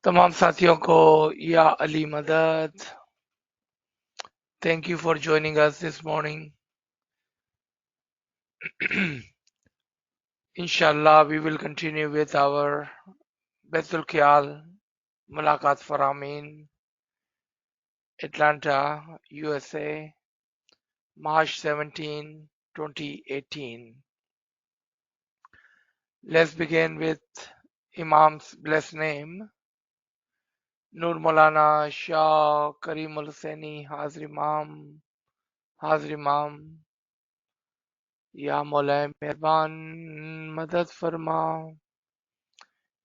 तमाम साथियों को या अली मदद. Thank you for joining us this morning. Inshallah, we will continue with our Baitul Khayal Mulaqat Farman, Atlanta, USA, March 17, 2018. Let's begin with Imam's blessed name. Nur Maulana Shah Karimul Husaini Hazir Imam. या मौलाए मेहरबान मदद फरमा,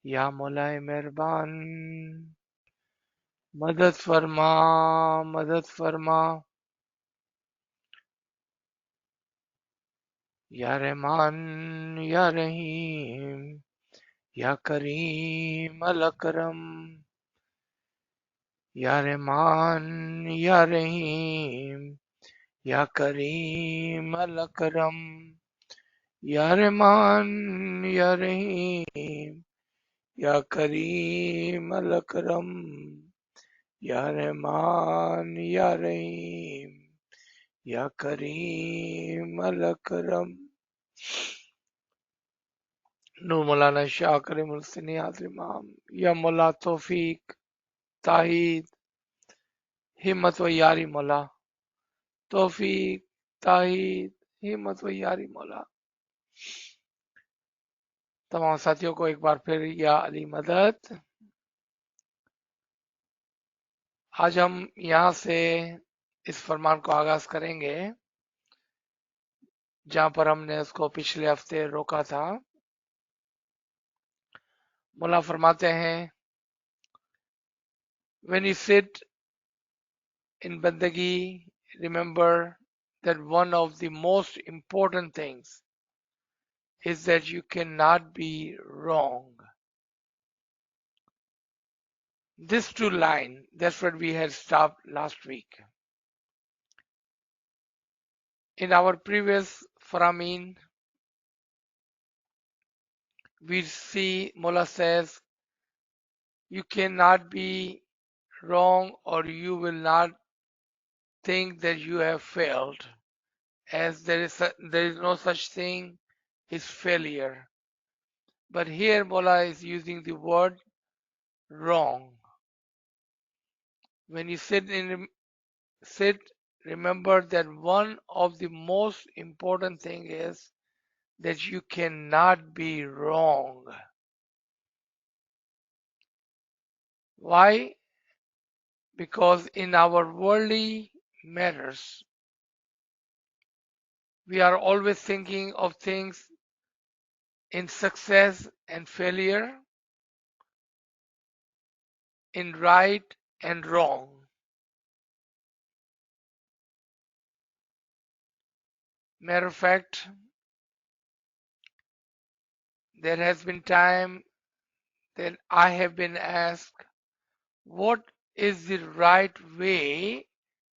या मौलाए मेहरबान मदद फरमा, मदद फरमा. या रहमान या रहीम या करीम अल अकरम. या रहमान या रहीम या करीम अल अकरम. या रहमान या रहीम या करीम अल अकरम. या रहमान या रहीम या करीम अल अकरम. नूर मौलाना शाह करीमुल हुसैनी हाज़िर इमाम. या मौला तौफीक ताहिद हिम्मत व यारी मौला. तौफीक ताहिद हिम्मत व यारी मौला. तमाम साथियों को एक बार फिर या अली मदद. आज हम यहाँ से इस फरमान को आगाज करेंगे जहां पर हमने उसको पिछले हफ्ते रोका था. मौला फरमाते हैं, when you sit in bandagi, remember that one of the most important things is that you cannot be wrong. This two line, that's what we had stopped last week. In our previous Faramin, we see Mullah says, you cannot be wrong or you will not think that you have failed, as there is no such thing as failure. But here Mullah is using the word wrong. When you sit, remember that one of the most important thing is that you cannot be wrong. Why? Because in our worldly matters, we are always thinking of things in success and failure, in right and wrong. Matter of fact, there has been time that I have been asked, what is the right way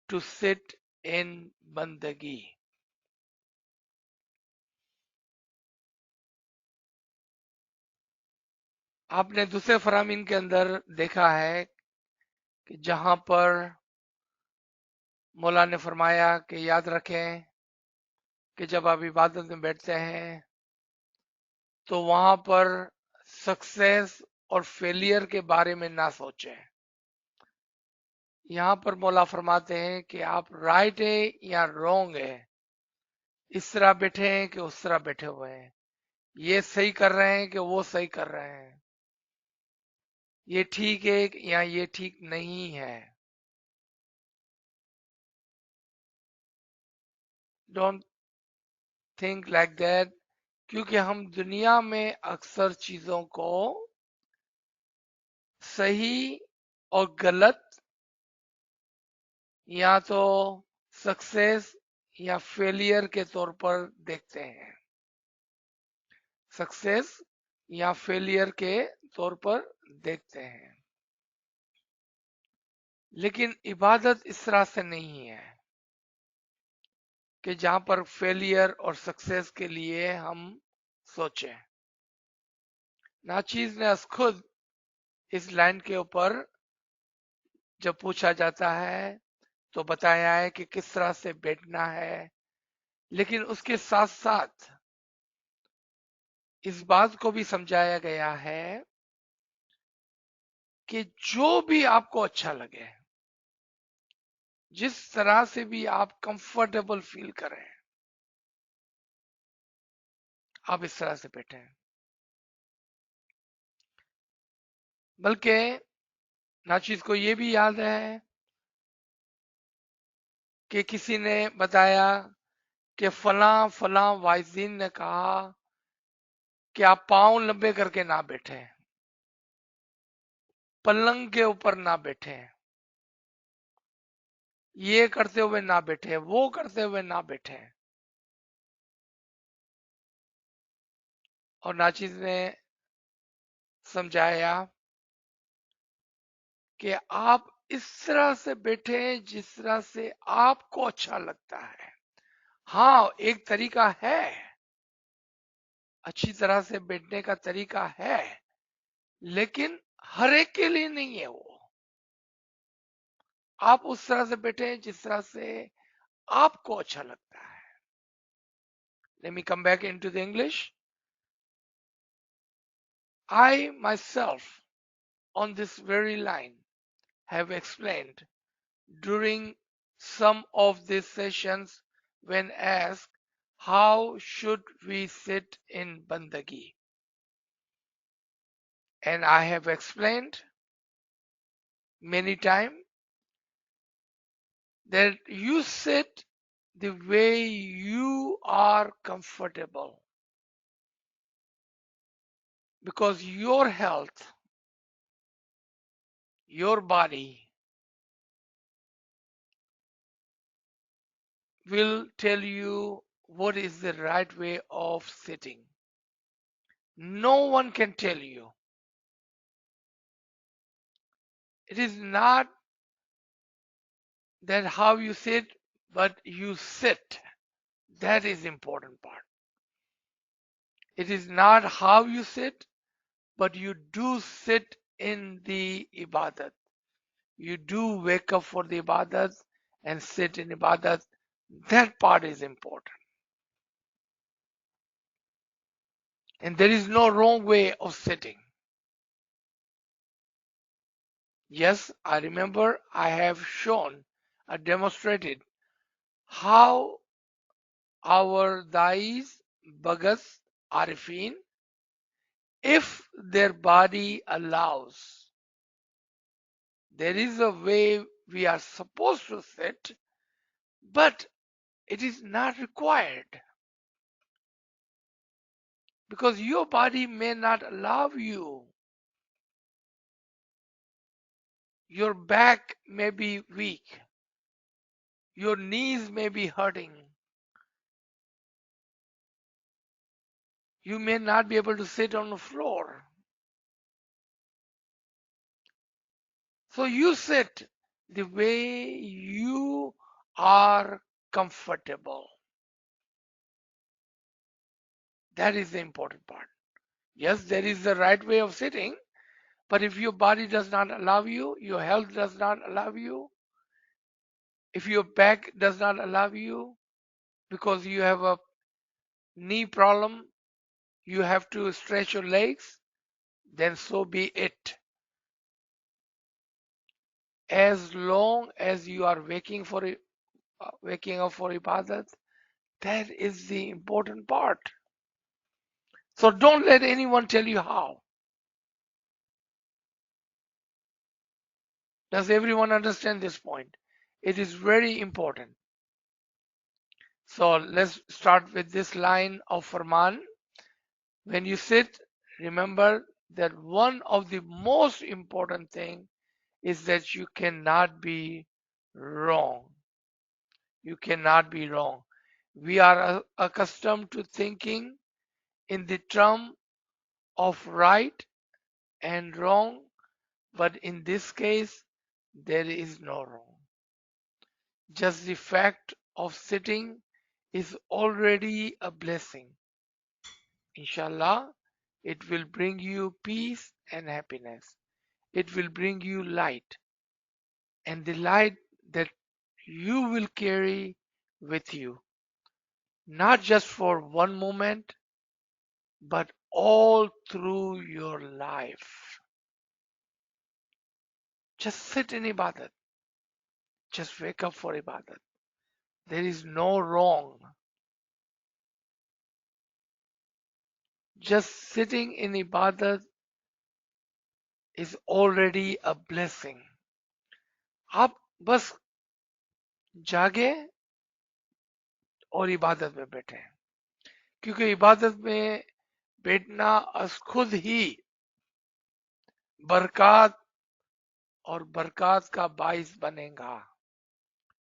to sit in bandagi? आपने दूसरे फरामीन के अंदर देखा है कि जहां पर मौला ने फरमाया कि याद रखें कि जब आप इबादत में बैठते हैं तो वहां पर सक्सेस और फेलियर के बारे में ना सोचें. यहाँ पर मौला फरमाते हैं कि आप राइट है या रॉन्ग है, इस तरह बैठे हैं कि उस तरह बैठे हुए हैं, ये सही कर रहे हैं कि वो सही कर रहे हैं, ये ठीक है या ये ठीक नहीं है. डोंट थिंक लाइक दैट, क्योंकि हम दुनिया में अक्सर चीजों को सही और गलत या तो सक्सेस या फेलियर के तौर पर देखते हैं. सक्सेस या फेलियर के तौर पर देखते हैं. लेकिन इबादत इस तरह से नहीं है कि जहां पर फेलियर और सक्सेस के लिए हम सोचें. नाचीज ने खुद इस लाइन के ऊपर जब पूछा जाता है तो बताया है कि किस तरह से बैठना है, लेकिन उसके साथ साथ इस बात को भी समझाया गया है कि जो भी आपको अच्छा लगे, जिस तरह से भी आप कंफर्टेबल फील करें, आप इस तरह से बैठे। बल्कि नाचिज को ये भी याद है कि किसी ने बताया कि फला फला वाइजिन ने कहा कि आप पांव लंबे करके ना बैठे, पलंग के ऊपर ना बैठे, ये करते हुए ना बैठे, वो करते हुए ना बैठे। और नाचिज ने समझाया कि आप इस तरह से बैठे जिस तरह से आपको अच्छा लगता है। हाँ, एक तरीका है, अच्छी तरह से बैठने का तरीका है, लेकिन हर एक के लिए नहीं है वो। आप उस तरह से बैठे जिस तरह से आपको अच्छा लगता है। Let me come back into the English. I myself on this very line have explained during some of these sessions when asked how should we sit in bandagi, and I have explained many times that you sit the way you are comfortable, because your health, your body will tell you what is the right way of sitting. No one can tell you. It is not that how you sit, but you sit. That is important part. It is not how you sit, but you do sit in the ibadat. You do wake up for the ibadat and sit in ibadat. That part is important. And there is no wrong way of sitting. Yes, I remember I have shown, I demonstrated how our dais, bagas, arifin, if their body allows, there is a way we are supposed to sit, but it is not required, because your body may not allow you. Your back may be weak, your knees may be hurting, you may not be able to sit on the floor. So you sit the way you are comfortable. That is the important part. Yes, there is the right way of sitting, but if your body does not allow you, your health does not allow you, if your back does not allow you because you have a knee problem, you have to stretch your legs, then so be it. As long as you are waking up for ibadat, that is the important part. So don't let anyone tell you how. Does everyone understand this point? It is very important. So let's start with this line of Farman. When you sit, remember that one of the most important thing is that you cannot be wrong. You cannot be wrong. We are accustomed to thinking in the term of right and wrong, but in this case, there is no wrong. Just the fact of sitting is already a blessing. Inshallah, it will bring you peace and happiness. it will bring you light, and the light that you will carry with you, not just for one moment, but all through your life. Just sit in ibadat. Just wake up for ibadat. There is no wrong. Just sitting in ibadat is already a blessing. आप बस जागे और इबादत में बैठे, क्योंकि इबादत में बैठना अस खुद ही बरकत और बरकत का बाइस बनेगा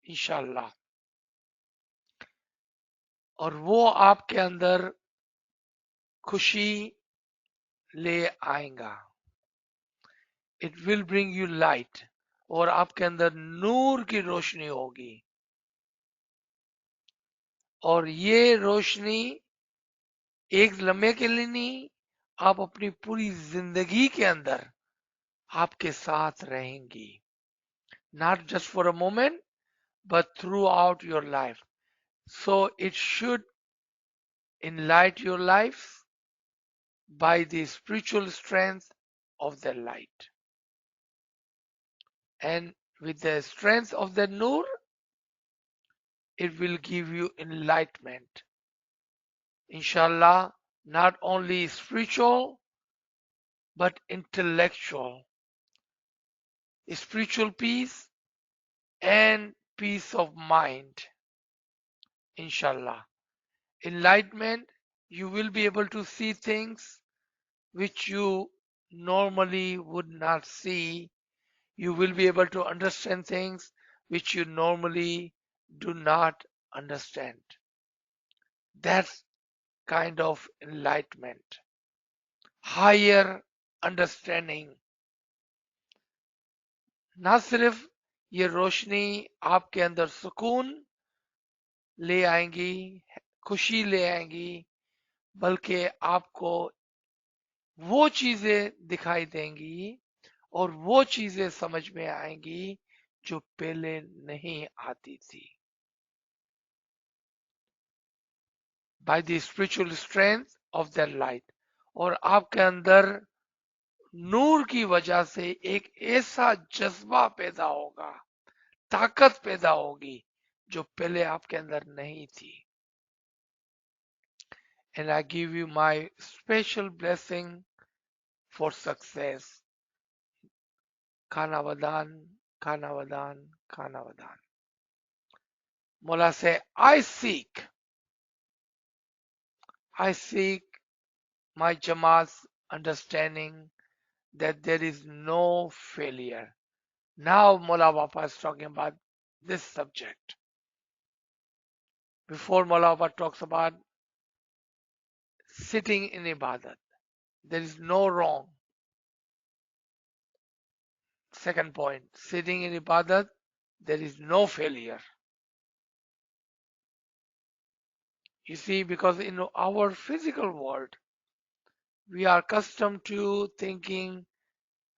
इंशाल्लाह। और वो आपके अंदर खुशी ले आएगा। It will bring you light, और आपके अंदर नूर की रोशनी होगी, और ये रोशनी एक लम्हे के लिए नहीं, आप अपनी पूरी जिंदगी के अंदर आपके साथ रहेंगी। Not just for a moment, but throughout your life. So it should enlighten your life by the spiritual strength of the light. And with the strength of the Nur, it will give you enlightenment. Inshallah, not only spiritual, but intellectual. Spiritual peace and peace of mind. Inshallah. Enlightenment, you will be able to see things which you normally would not see. You will be able to understand things which you normally do not understand. That's kind of enlightenment, higher understanding. ना सिर्फ ये रोशनी आपके अंदर सुकून ले आएंगी, खुशी ले आएंगी, बल्कि आपको वो चीजें दिखाई देंगी और वो चीजें समझ में आएंगी जो पहले नहीं आती थी। By the spiritual strength of that light, और आपके अंदर नूर की वजह से एक ऐसा जज्बा पैदा होगा, ताकत पैदा होगी जो पहले आपके अंदर नहीं थी। And I give you my special blessing for success. Khana Vadan, Khana Vadan, Khana Vadan. Mullah say, I seek my Jamaat's understanding that there is no failure. Now Mullah Bapa is talking about this subject. Before Mullah Bapa talks about sitting in ibadat, there is no wrong. Second point, sitting in ibadat, there is no failure. You see, because in our physical world, we are accustomed to thinking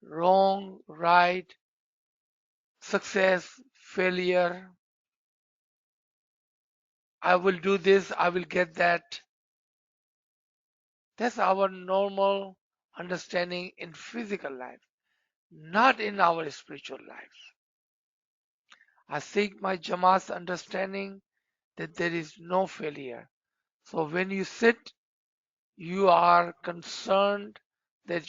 wrong, right, success, failure. I will do this, I will get that. That's our normal understanding in physical life, not in our spiritual life. I seek my Jamaat's understanding that there is no failure. So when you sit, you are concerned that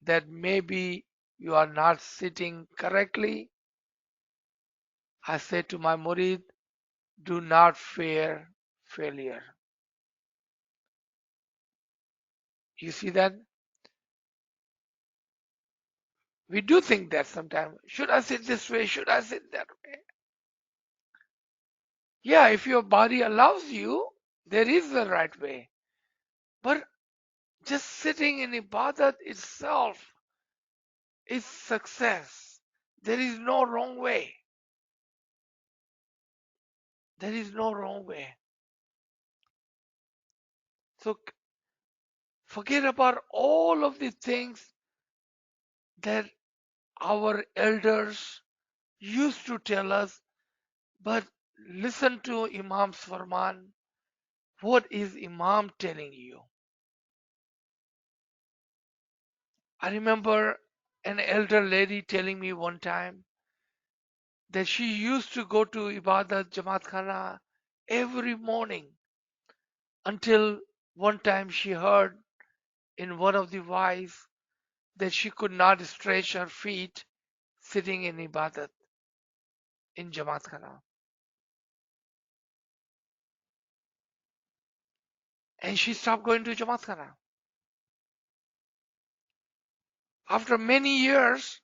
that maybe you are not sitting correctly. I say to my murid, do not fear failure. You see that? We do think that sometimes. Should I sit this way? Should I sit that way? Yeah, if your body allows you, there is the right way. But just sitting in ibadat itself is success. There is no wrong way. There is no wrong way. So forget about all of the things that Our elders used to tell us, but listen to Imam's Farman. What is Imam telling you? I remember an elder lady telling me one time that she used to go to Ibadat Jamaat Khana every morning until one time she heard in one of the wise that she could not stretch her feet sitting in Ibadat in Jamaat Khana. And she stopped going to Jamaat Khana. After many years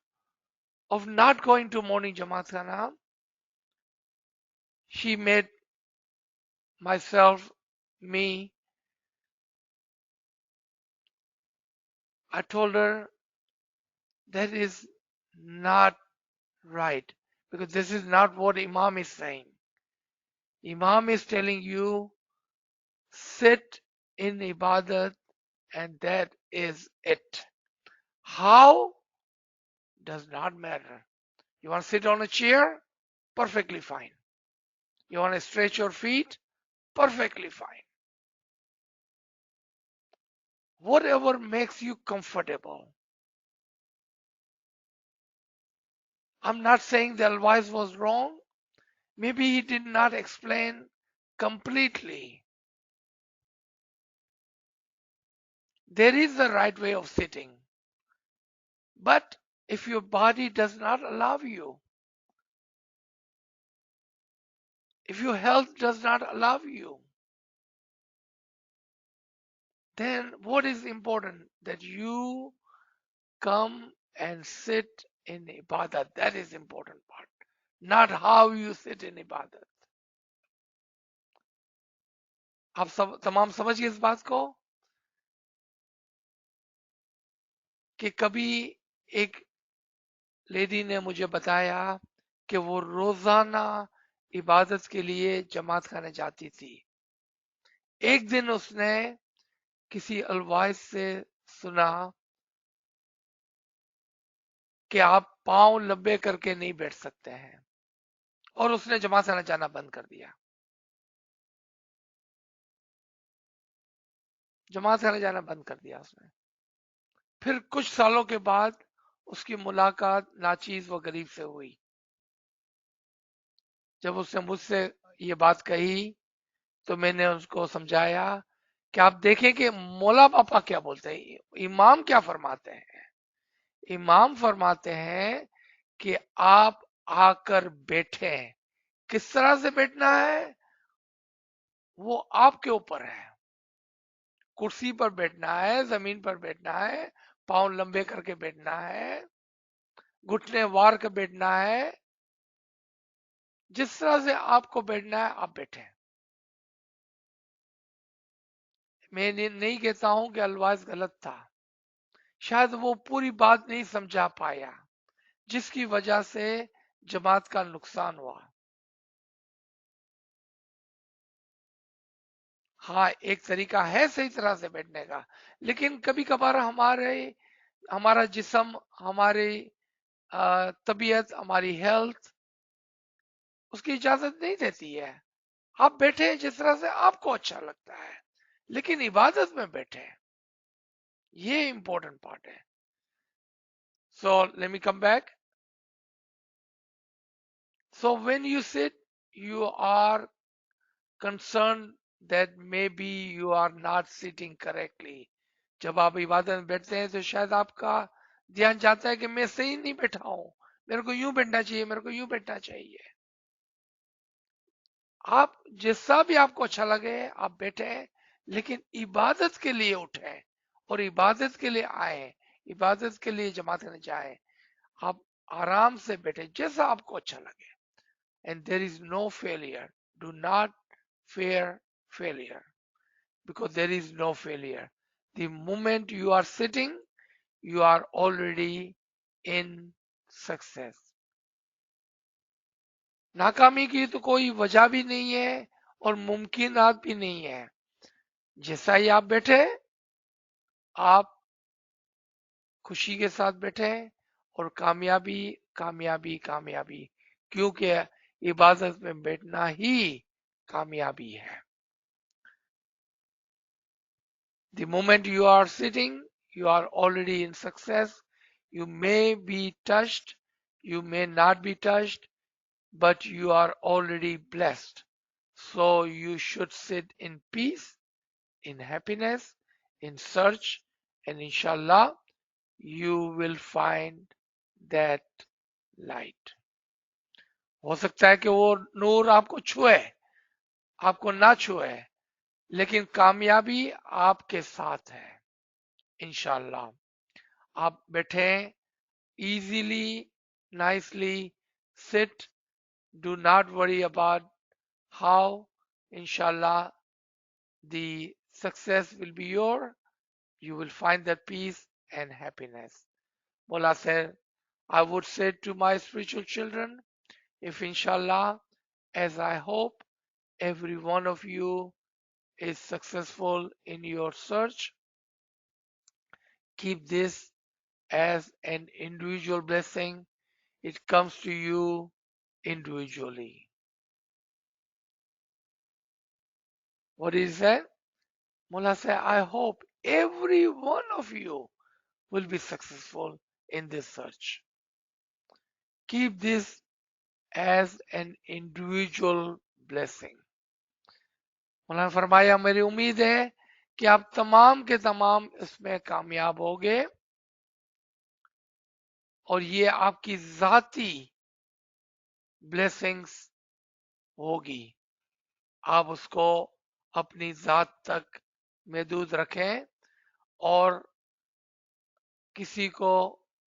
of not going to morning Jamaat Khana, she made myself, me, I told her that is not right because this is not what Imam is saying. Imam is telling you sit in ibadat and that is it. How does not matter. You want to sit on a chair? Perfectly fine. You want to stretch your feet? Perfectly fine. Whatever makes you comfortable. I'm not saying the ALWAAZ was wrong. Maybe he did not explain completely. There is a right way of sitting. But if your body does not allow you, if your health does not allow you, then what is important? That you come and sit in ibadat. That is important part. Not how you sit in ibadat. आप सब तमाम समझ गए इस बात को कि कभी एक लेडी ने मुझे बताया कि वो रोजाना इबादत के लिए जमात खाने जाती थी. एक दिन उसने किसी अलवाइज से सुना कि आप पांव लंबे करके नहीं बैठ सकते हैं और उसने जमात खाना जाना बंद कर दिया. जमात खाना जाना बंद कर दिया उसने. फिर कुछ सालों के बाद उसकी मुलाकात नाचीज व गरीब से हुई. जब उसने मुझसे ये बात कही तो मैंने उसको समझाया कि आप देखें कि मौला पापा क्या बोलते हैं, इमाम क्या फरमाते हैं. इमाम फरमाते हैं कि आप आकर बैठे. किस तरह से बैठना है वो आपके ऊपर है. कुर्सी पर बैठना है, जमीन पर बैठना है, पांव लंबे करके बैठना है, घुटने वार कर बैठना है. जिस तरह से आपको बैठना है आप बैठे. मैं नहीं कहता हूं कि अलवाज गलत था. शायद वो पूरी बात नहीं समझा पाया जिसकी वजह से जमात का नुकसान हुआ. हाँ, एक तरीका है सही तरह से बैठने का, लेकिन कभी कभार हमारा जिस्म, हमारी तबीयत, हमारी हेल्थ उसकी इजाजत नहीं देती है. आप बैठे जिस तरह से आपको अच्छा लगता है, लेकिन इबादत में बैठे. ये इंपॉर्टेंट पार्ट है. So let me come back. So when you sit, you are concerned that maybe you are not sitting correctly. जब आप इबादत में बैठते हैं तो शायद आपका ध्यान जाता है कि मैं सही नहीं बैठा हूं, मेरे को यूं बैठना चाहिए, मेरे को यूं बैठना चाहिए. आप जैसा भी आपको अच्छा लगे आप बैठे, लेकिन इबादत के लिए उठे और इबादत के लिए आए, इबादत के लिए जमात में जाए. आप आराम से बैठे जैसा आपको अच्छा लगे. And there is no failure. Do not fear failure because there is no failure. The moment you are sitting, you are already in success. नाकामी की तो कोई वजह भी नहीं है और मुमकिनात भी नहीं है. जैसा ही आप बैठे, आप खुशी के साथ बैठे और कामयाबी कामयाबी कामयाबी, क्योंकि इबादत में बैठना ही कामयाबी है। The moment you are sitting, you are already in success. You may be touched, you may not be touched, but you are already blessed. So you should sit in peace, in happiness, in search, and inshallah, you will find that light. हो सकता है कि वो नूर आपको छुए, आपको ना छुए, लेकिन कामयाबी आपके साथ है इंशाल्लाह। आप बैठे easily, nicely, sit, do not worry about how, inshallah, the success will be your, you will find that peace and happiness. Mullah said, I would say to my spiritual children, if inshallah, as I hope every one of you is successful in your search, keep this as an individual blessing. It comes to you individually. What is that? Mullah said, I hope every one of you will be successful in this search. Keep this as an individual blessing. मुल्ला ने फरमाया, मेरी उम्मीद है कि आप तमाम के तमाम इसमें कामयाब होगे और ये आपकी जाती ब्लेसिंग्स होगी। आप उसको अपनी जात तक महदूद रखें और किसी को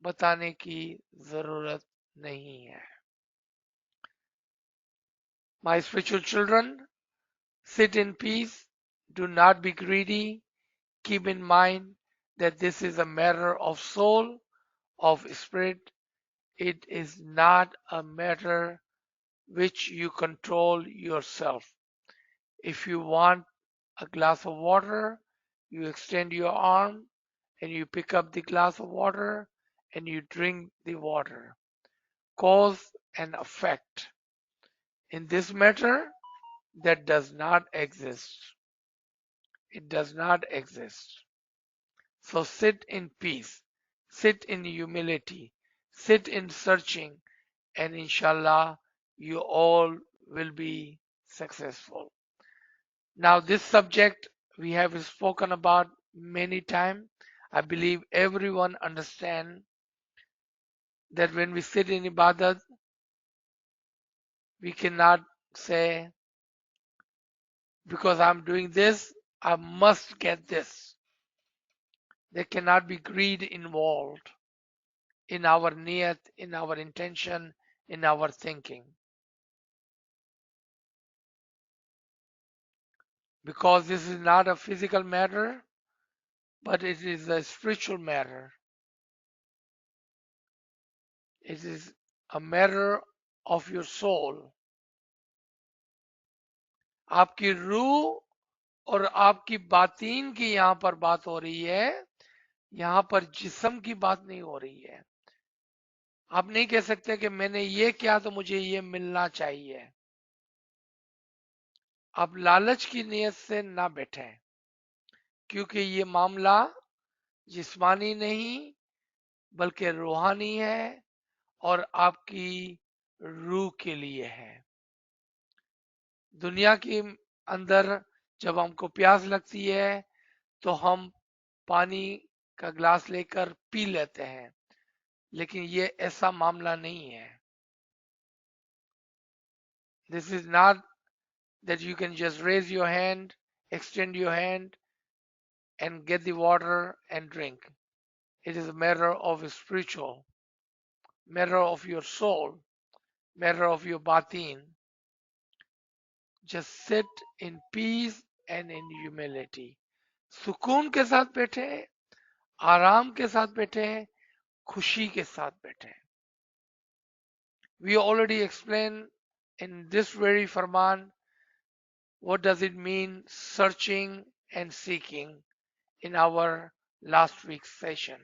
बताने की जरूरत नहीं है। My spiritual children, sit in peace, do not be greedy, keep in mind that this is a matter of soul, of spirit. It is not a matter which you control yourself. If you want a glass of water, you extend your arm and you pick up the glass of water and you drink the water. Cause and effect. In this matter, that does not exist. It does not exist. So sit in peace, sit in humility, sit in searching, and inshallah, you all will be successful. Now, this subject we have spoken about many times. I believe everyone understand that when we sit in ibadat, we cannot say, because I'm doing this, I must get this. There cannot be greed involved in our niyat, in our intention, in our thinking. Because this is not a physical matter, but it is a spiritual matter. It is a matter of your soul. आपकी रूह और आपकी बातीन की यहाँ पर बात हो रही है, यहाँ पर जिस्म की बात नहीं हो रही है। आप नहीं कह सकते कि मैंने ये किया तो मुझे ये मिलना चाहिए। आप लालच की नीयत से ना बैठें, क्योंकि ये मामला जिस्मानी नहीं बल्कि रूहानी है और आपकी रूह के लिए है। दुनिया के अंदर जब हमको प्यास लगती है तो हम पानी का ग्लास लेकर पी लेते हैं, लेकिन ये ऐसा मामला नहीं है। This is not that you can just raise your hand, extend your hand and get the water and drink. It is a matter of spiritual, matter of your soul, matter of your batin. Just sit in peace and in humility. सुकून के साथ बैठे, आराम के साथ बैठे, खुशी के साथ बैठे। We already explained in this very Farman what does it mean searching and seeking in our last week's session.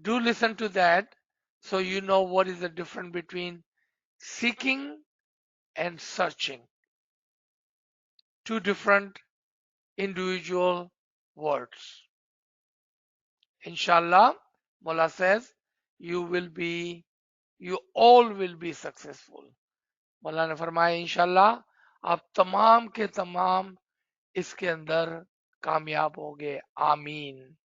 Do listen to that so you know what is the difference between seeking and searching. Two different individual words. Inshallah, Mullah says, you all will be successful. मौला ने फरमाया इंशाल्लाह आप तमाम के तमाम इसके अंदर कामयाब होंगे आमीन.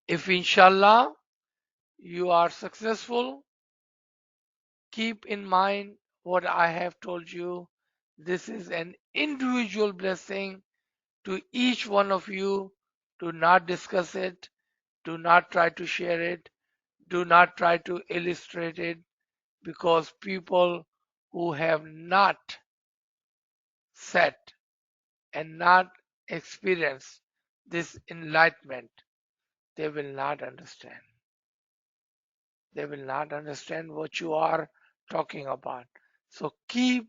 If inshallah you are successful, keep in mind what I have told you. This is an individual blessing to each one of you. Do not discuss it. Do not try to share it. Do not try to illustrate it, because people who have not set and not experienced this enlightenment, they will not understand. They will not understand what you are talking about. So keep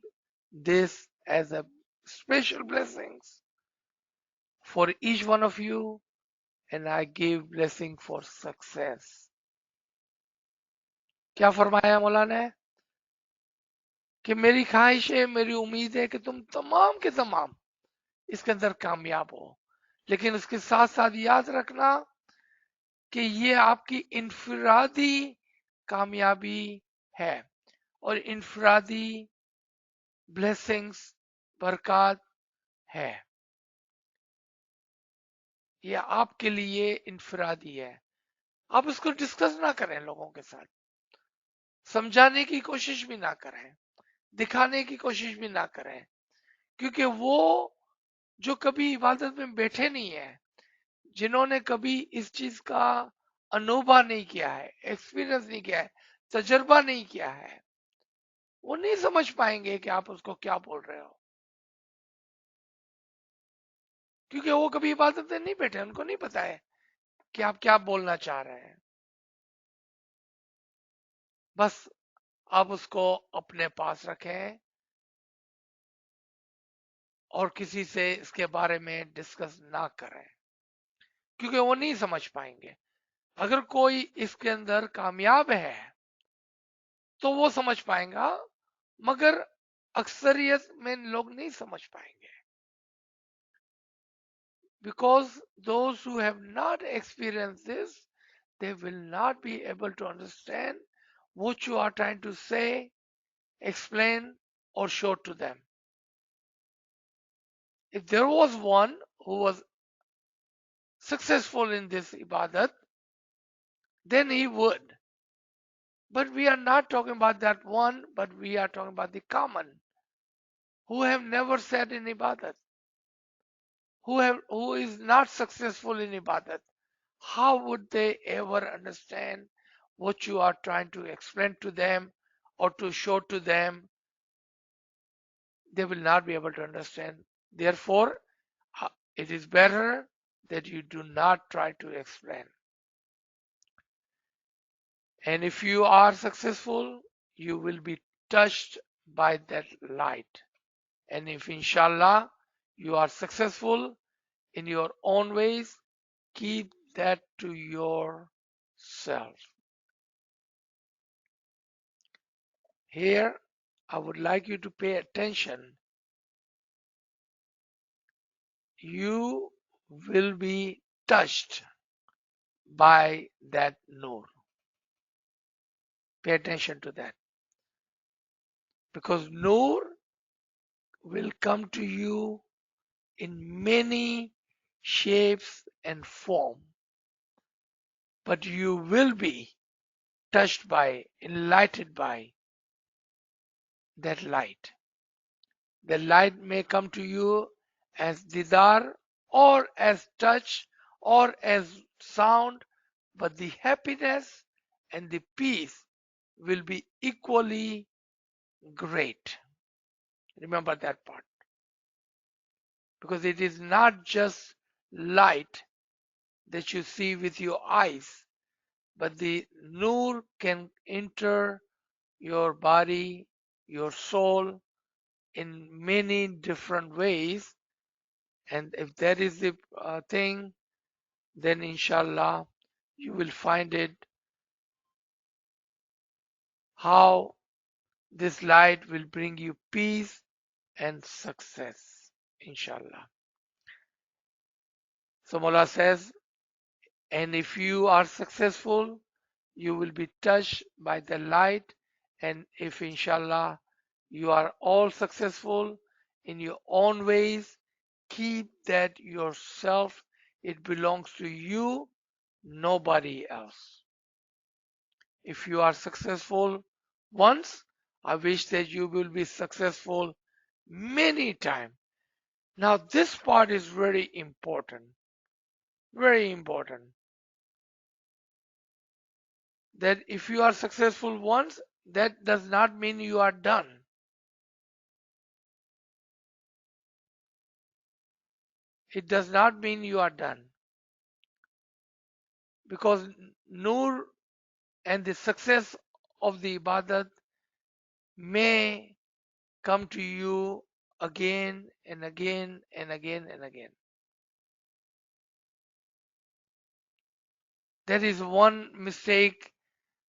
this as a special blessings for each one of you, and I give blessing for success. क्या फरमाया मौला ने कि मेरी ख्वाहिश है, मेरी उम्मीद है कि तुम तमाम के तमाम इसके अंदर कामयाब हो, लेकिन उसके साथ साथ याद रखना कि ये आपकी इनफरादी कामयाबी है और इनफरादी ब्लेसिंग्स बरकत है. ये आपके लिए इनफरादी है. आप उसको डिस्कस ना करें लोगों के साथ, समझाने की कोशिश भी ना करें, दिखाने की कोशिश भी ना करें, क्योंकि वो जो कभी इबादत में बैठे नहीं है, जिन्होंने कभी इस चीज का अनुभव नहीं किया है, एक्सपीरियंस नहीं किया है, तजर्बा नहीं किया है, वो नहीं समझ पाएंगे कि आप उसको क्या बोल रहे हो, क्योंकि वो कभी इबादत में नहीं बैठे, उनको नहीं पता है कि आप क्या बोलना चाह रहे हैं. बस आप उसको अपने पास रखें और किसी से इसके बारे में डिस्कस ना करें, क्योंकि वो नहीं समझ पाएंगे. अगर कोई इसके अंदर कामयाब है तो वो समझ पाएगा, मगर अक्सरियत में लोग नहीं समझ पाएंगे. Because those who have not experienced this, they will not be able to understand what you are trying to say, explain, or show to them. If there was one who was successful in this ibadat, then he would. But we are not talking about that one, but we are talking about the common, who have never said in ibadat, who is not successful in ibadat. How would they ever understand what you are trying to explain to them or to show to them? They will not be able to understand. Therefore, it is better that you do not try to explain. And if you are successful, you will be touched by that light. And if inshallah you are successful in your own ways, keep that to yourself. Here, I would like you to pay attention. You will be touched by that nur. Pay attention to that. Because nur will come to you in many shapes and form. But you will be touched by, enlightened by that light. The light may come to you as didar or as touch or as sound, but the happiness and the peace will be equally great. Remember that part. Because it is not just light that you see with your eyes, but the nur can enter your body, your soul in many different ways. And if that is the thing, then inshallah you will find it how this light will bring you peace and success, inshallah. So Mullah says, and if you are successful, you will be touched by the light. And if inshallah you are all successful in your own ways, keep that yourself. It belongs to you, nobody else. If you are successful once, I wish that you will be successful many times. Now, this part is very important. Very important. That if you are successful once, that does not mean you are done. It does not mean you are done. Because Nur and the success of the ibadat may come to you again and again and again and again. That is one mistake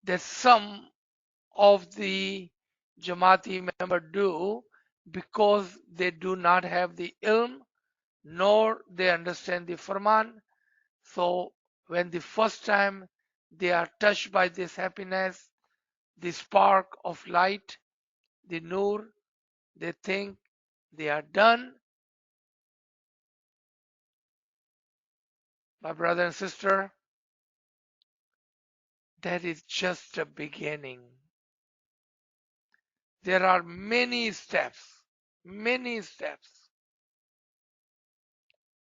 that some of the Jamaati members do because they do not have the ilm nor they understand the Farman. So when the first time they are touched by this happiness, the spark of light, the nur, they think they are done. My brother and sister, that is just a beginning. There are many steps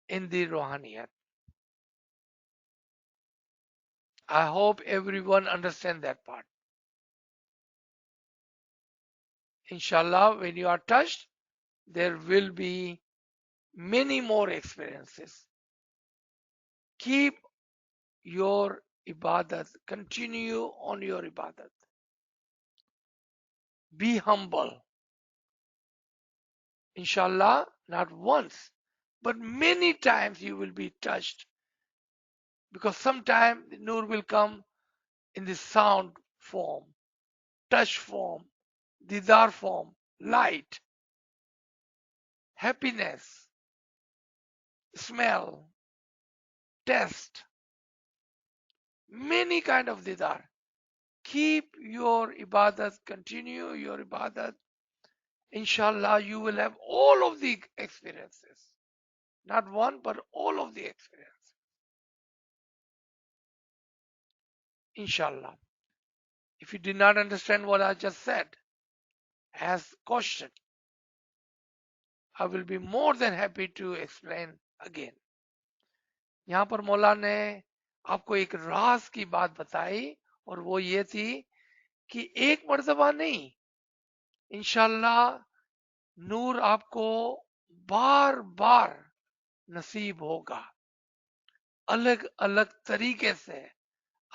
in the Rohaniyat. I hope everyone understand that part. Inshallah, when you are touched, there will be many more experiences. Keep your ibadat, continue on your ibadat. Be humble. Inshallah, not once, but many times you will be touched. Because sometimes the nur will come in the sound form, touch form, didar form, light, happiness, smell, taste, many kind of didar. Keep your ibadat, continue your ibadat. Inshallah, you will have all of the experiences. Not one, but all of the experiences. Inshallah. If you did not understand what I just said, ask question. I will be more than happy to explain again. यहाँ पर मौला ने आपको एक राज की बात बताई और वो ये थी कि एक मर्तबा नहीं, इंशाल्लाह नूर आपको बार बार नसीब होगा, अलग अलग तरीके से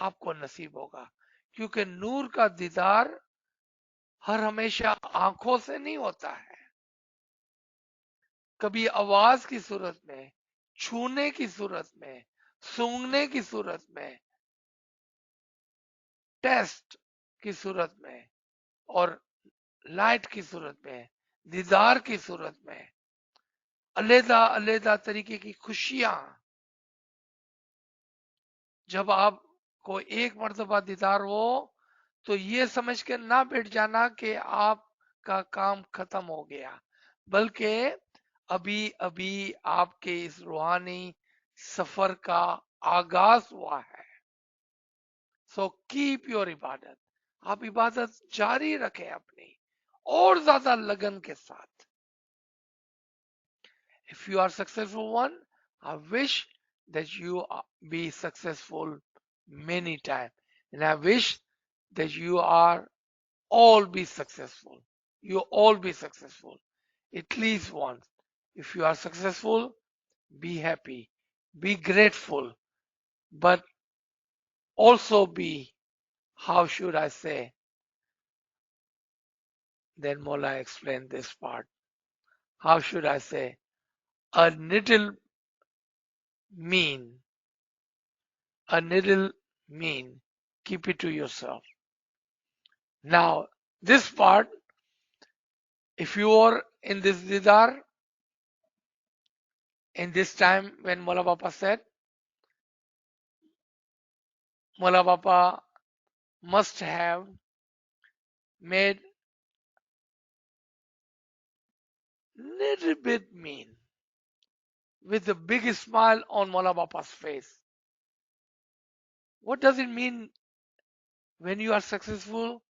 आपको नसीब होगा, क्योंकि नूर का दीदार हर हमेशा आंखों से नहीं होता है, कभी आवाज की सूरत में, छूने की सूरत में, सूंघने की सूरत में, टेस्ट की सूरत में और लाइट की सूरत में, दीदार की सूरत में, अलग अलग तरीके की खुशियां, जब आपको एक मर्तबा दीदार हो तो ये समझ कर ना बैठ जाना कि आपका काम खत्म हो गया, बल्कि अभी अभी आपके इस रूहानी सफर का आगाज हुआ है. सो कीप योर इबादत, आप इबादत जारी रखें अपनी और ज्यादा लगन के साथ. If you are successful one, I wish that you be successful many times, and I wish that you are all be successful. You all be successful at least once. If you are successful, be happy, be grateful, but also be, how should I say? Then Mola explained this part. How should I say? A little mean, a little mean. Keep it to yourself. Now, this part, if you are in this didar, in this time when Mola Bapa said, Mola Bapa must have made little bit mean with the biggest smile on Mola Bapa's face. What does it mean when you are successful?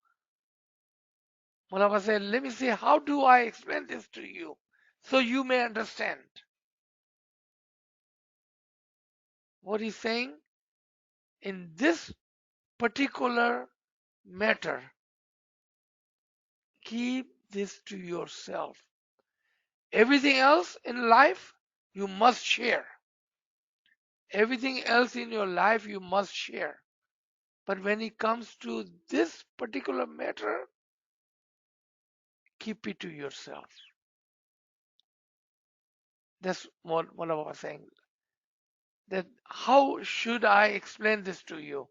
Mola Bapa said, let me see, how do I explain this to you so you may understand? What he's saying, in this particular matter, keep this to yourself. Everything else in life, you must share. Everything else in your life, you must share. But when it comes to this particular matter, keep it to yourself. That's what I was saying. That how should I explain this to you?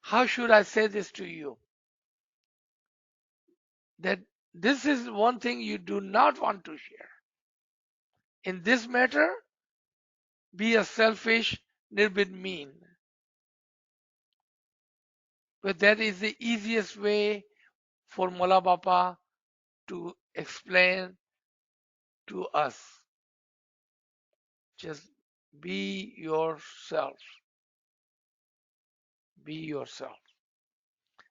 How should I say this to you? That this is one thing you do not want to share. In this matter, be a selfish, little bit mean. But that is the easiest way for Mola Bapa to explain to us. Just be yourself. Be yourself.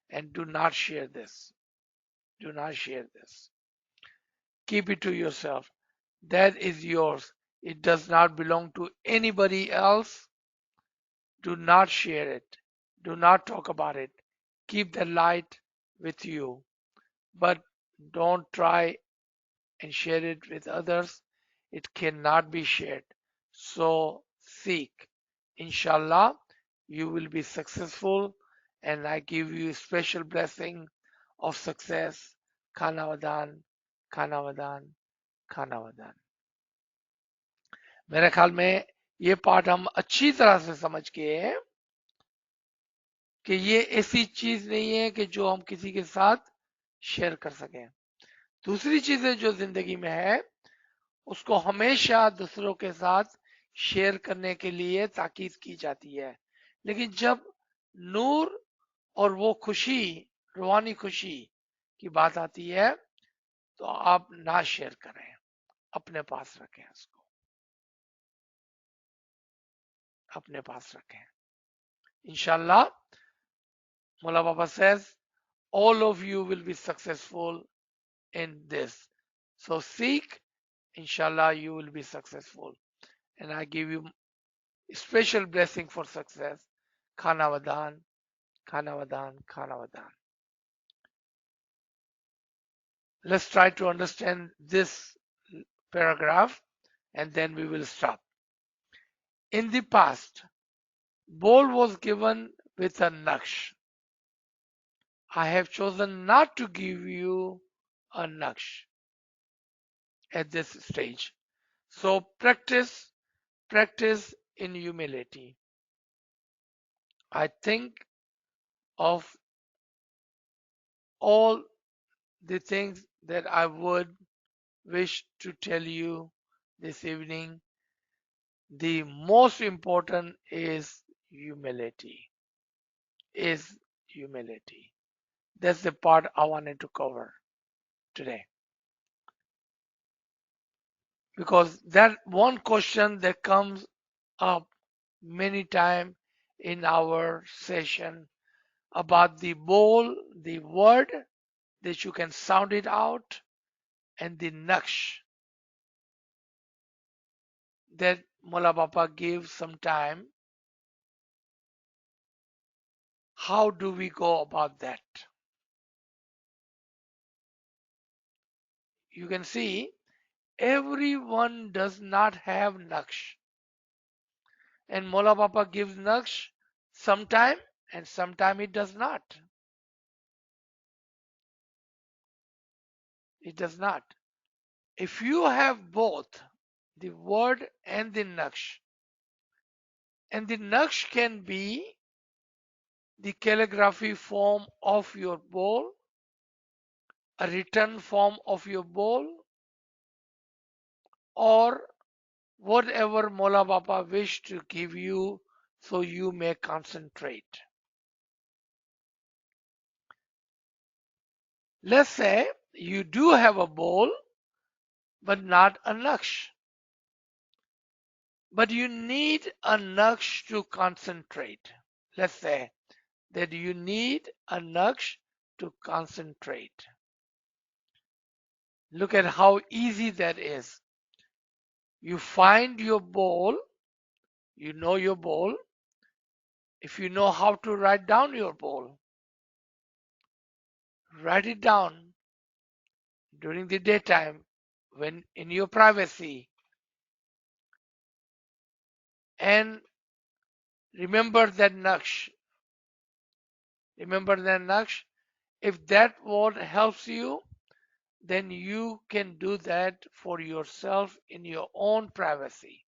And do not share this. Do not share this. Keep it to yourself. That is yours. It does not belong to anybody else. Do not share it. Do not talk about it. Keep the light with you. But don't try and share it with others. It cannot be shared. So seek. Inshallah, you will be successful, and I give you a special blessing of success. Khanavadan, Khanavadan, Khanavadan. मेरे ख्याल में ये part हम अच्छी तरह से समझ गए कि ये ऐसी चीज नहीं है कि जो हम किसी के साथ शेयर कर सकें। दूसरी चीजें जो जिंदगी में है उसको हमेशा दूसरों के साथ शेयर करने के लिए ताकीद की जाती है, लेकिन जब नूर और वो खुशी, रूहानी खुशी की बात आती है तो आप ना शेयर करें, अपने पास रखें, उसको अपने पास रखें। Inshallah, Mullah Baba says, all of you will be successful in this. So seek, inshallah, you will be successful. And I give you special blessing for success. Khanavadan, Khanavadan, Khanavadan. Let's try to understand this paragraph and then we will stop. In the past, bowl was given with a naksh. I have chosen not to give you a naksh at this stage. So practice in humility. I think of all the things that I would wish to tell you this evening. The most important is humility. Is humility. That's the part I wanted to cover today. Because that one question that comes up many times in our session about the bowl, the word that you can sound it out, and the naksh that Mola Bapa gives some time. How do we go about that? You can see everyone does not have naksh, and Mola Bapa gives naksh sometime and sometime it does not. It does not. If you have both the word and the naksh can be the calligraphy form of your bowl, a written form of your bowl, or whatever Mola Baba wished to give you so you may concentrate. Let's say you do have a bowl, but not a Naksh. But you need a Naksh to concentrate. Let's say that you need a Naksh to concentrate. Look at how easy that is. You find your bowl, you know your bowl. If you know how to write down your bowl, write it down during the daytime when in your privacy, and remember that Naksh. Remember that Naksh. If that word helps you, then you can do that for yourself in your own privacy.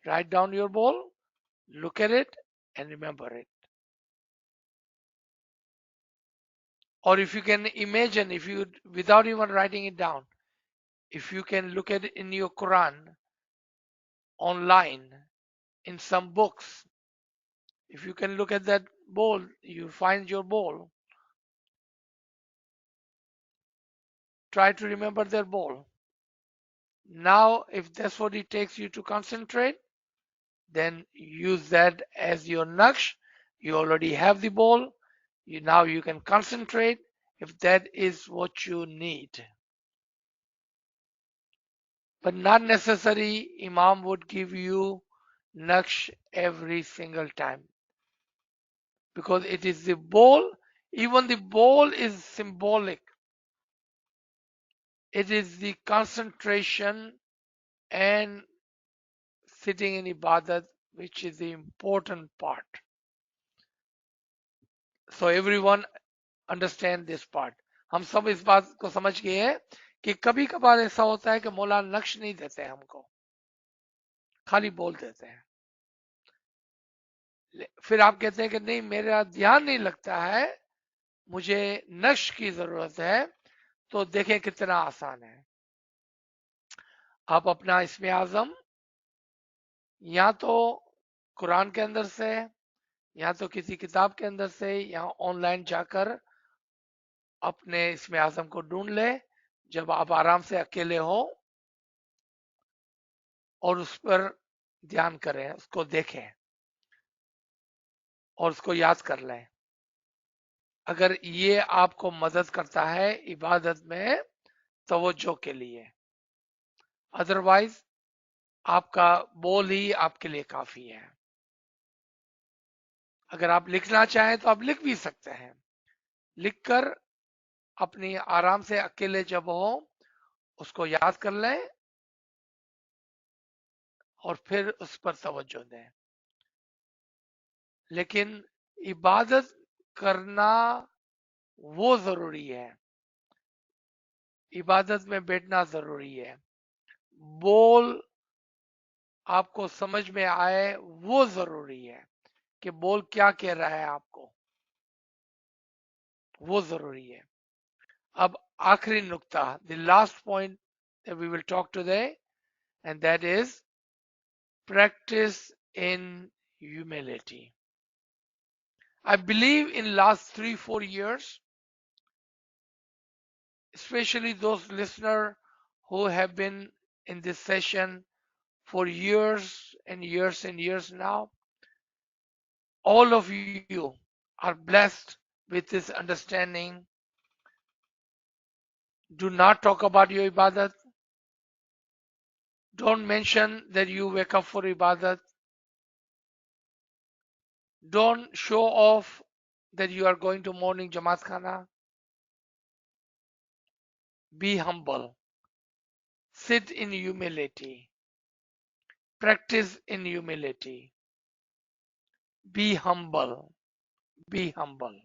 Write down your bowl, look at it, and remember it. Or if you can imagine, if you without even writing it down, if you can look at it in your Quran, online, in some books, if you can look at that bowl, you find your bowl. Try to remember their bowl. Now, if that's what it takes you to concentrate, then use that as your Naksh. You already have the bowl. Now you can concentrate if that is what you need. But not necessary Imam would give you Naksh every single time. Because it is the bowl, even the bowl is symbolic. It is the concentration and sitting in ibadat which is the important part. So everyone understand this part. हम सब इस बात को समझ गए हैं कि कभी कभार ऐसा होता है कि मौला नक्श नहीं देते हमको, खाली बोल देते हैं। फिर आप कहते हैं कि नहीं मेरा ध्यान नहीं लगता है, मुझे नक्श की जरूरत है, तो देखें कितना आसान है। आप अपना इसमें आजम या तो कुरान के अंदर से, या तो किसी किताब के अंदर से, या ऑनलाइन जाकर अपने इसमें आजम को ढूंढ ले, जब आप आराम से अकेले हो और उस पर ध्यान करें, उसको देखें और उसको याद कर लें। अगर ये आपको मदद करता है इबादत में तवज्जो के लिए, अदरवाइज आपका बोल ही आपके लिए काफी है। अगर आप लिखना चाहें तो आप लिख भी सकते हैं। लिखकर अपनी आराम से अकेले जब हो उसको याद कर लें और फिर उस पर तवज्जो दें। लेकिन इबादत करना वो जरूरी है, इबादत में बैठना जरूरी है। बोल आपको समझ में आए वो जरूरी है, कि बोल क्या कह रहा है आपको, वो जरूरी है। अब आखिरी नुक्ता, the last point that we will talk today, and that is practice in humility. I believe in last 3-4 years, especially those listeners who have been in this session for years and years and years now, all of you are blessed with this understanding. Do not talk about your ibadat. Don't mention that you wake up for ibadat. Don't show off that you are going to morning Jamaat Khana. Be humble. Sit in humility. Practice in humility. Be humble. Be humble.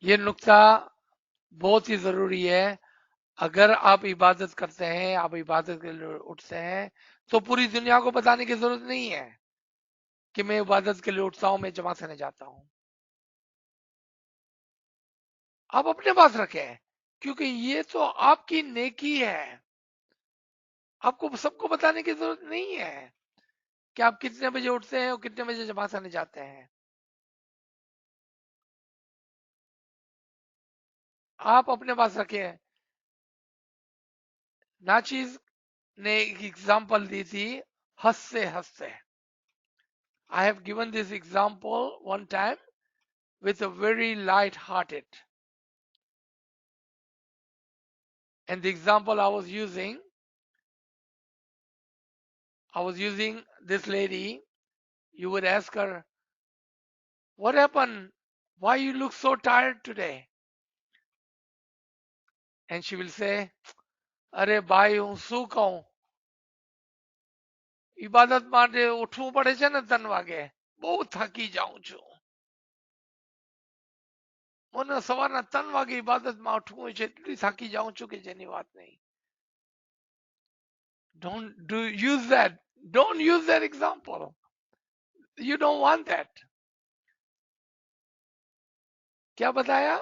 ये नुक्ता बहुत ही जरूरी है। अगर आप इबादत करते हैं, आप इबादत के लिए उठते हैं, तो पूरी दुनिया को बताने की जरूरत नहीं है कि मैं इबादत के लिए उठता हूं, मैं जमात से नहीं जाता हूं। आप अपने पास रखें, क्योंकि ये तो आपकी नेकी है। आपको सबको बताने की जरूरत नहीं है कि आप कितने बजे उठते हैं और कितने बजे जमात से नहीं जाते हैं। आप अपने पास रखें। नाचीज ने एक एग्जाम्पल दी थी, हंसते हंसते। I have given this example one time with a very light hearted. And the example I was using this lady. You would ask her, what happened? Why you look so tired today? And she will say, અરે ભાઈ હું શું કહું, ઇબાદત માટે ઉઠવું પડે છે ને 3 વાગે, બહુ થાકી જાઉં છું. મને સવારના 3 વાગે ઇબાદતમાં ઉઠવું હોય છે, એટલી થાકી જાઉં છું કે જેની વાત નહીં. Use that. Don't use that example. You don't want that. क्या बताया,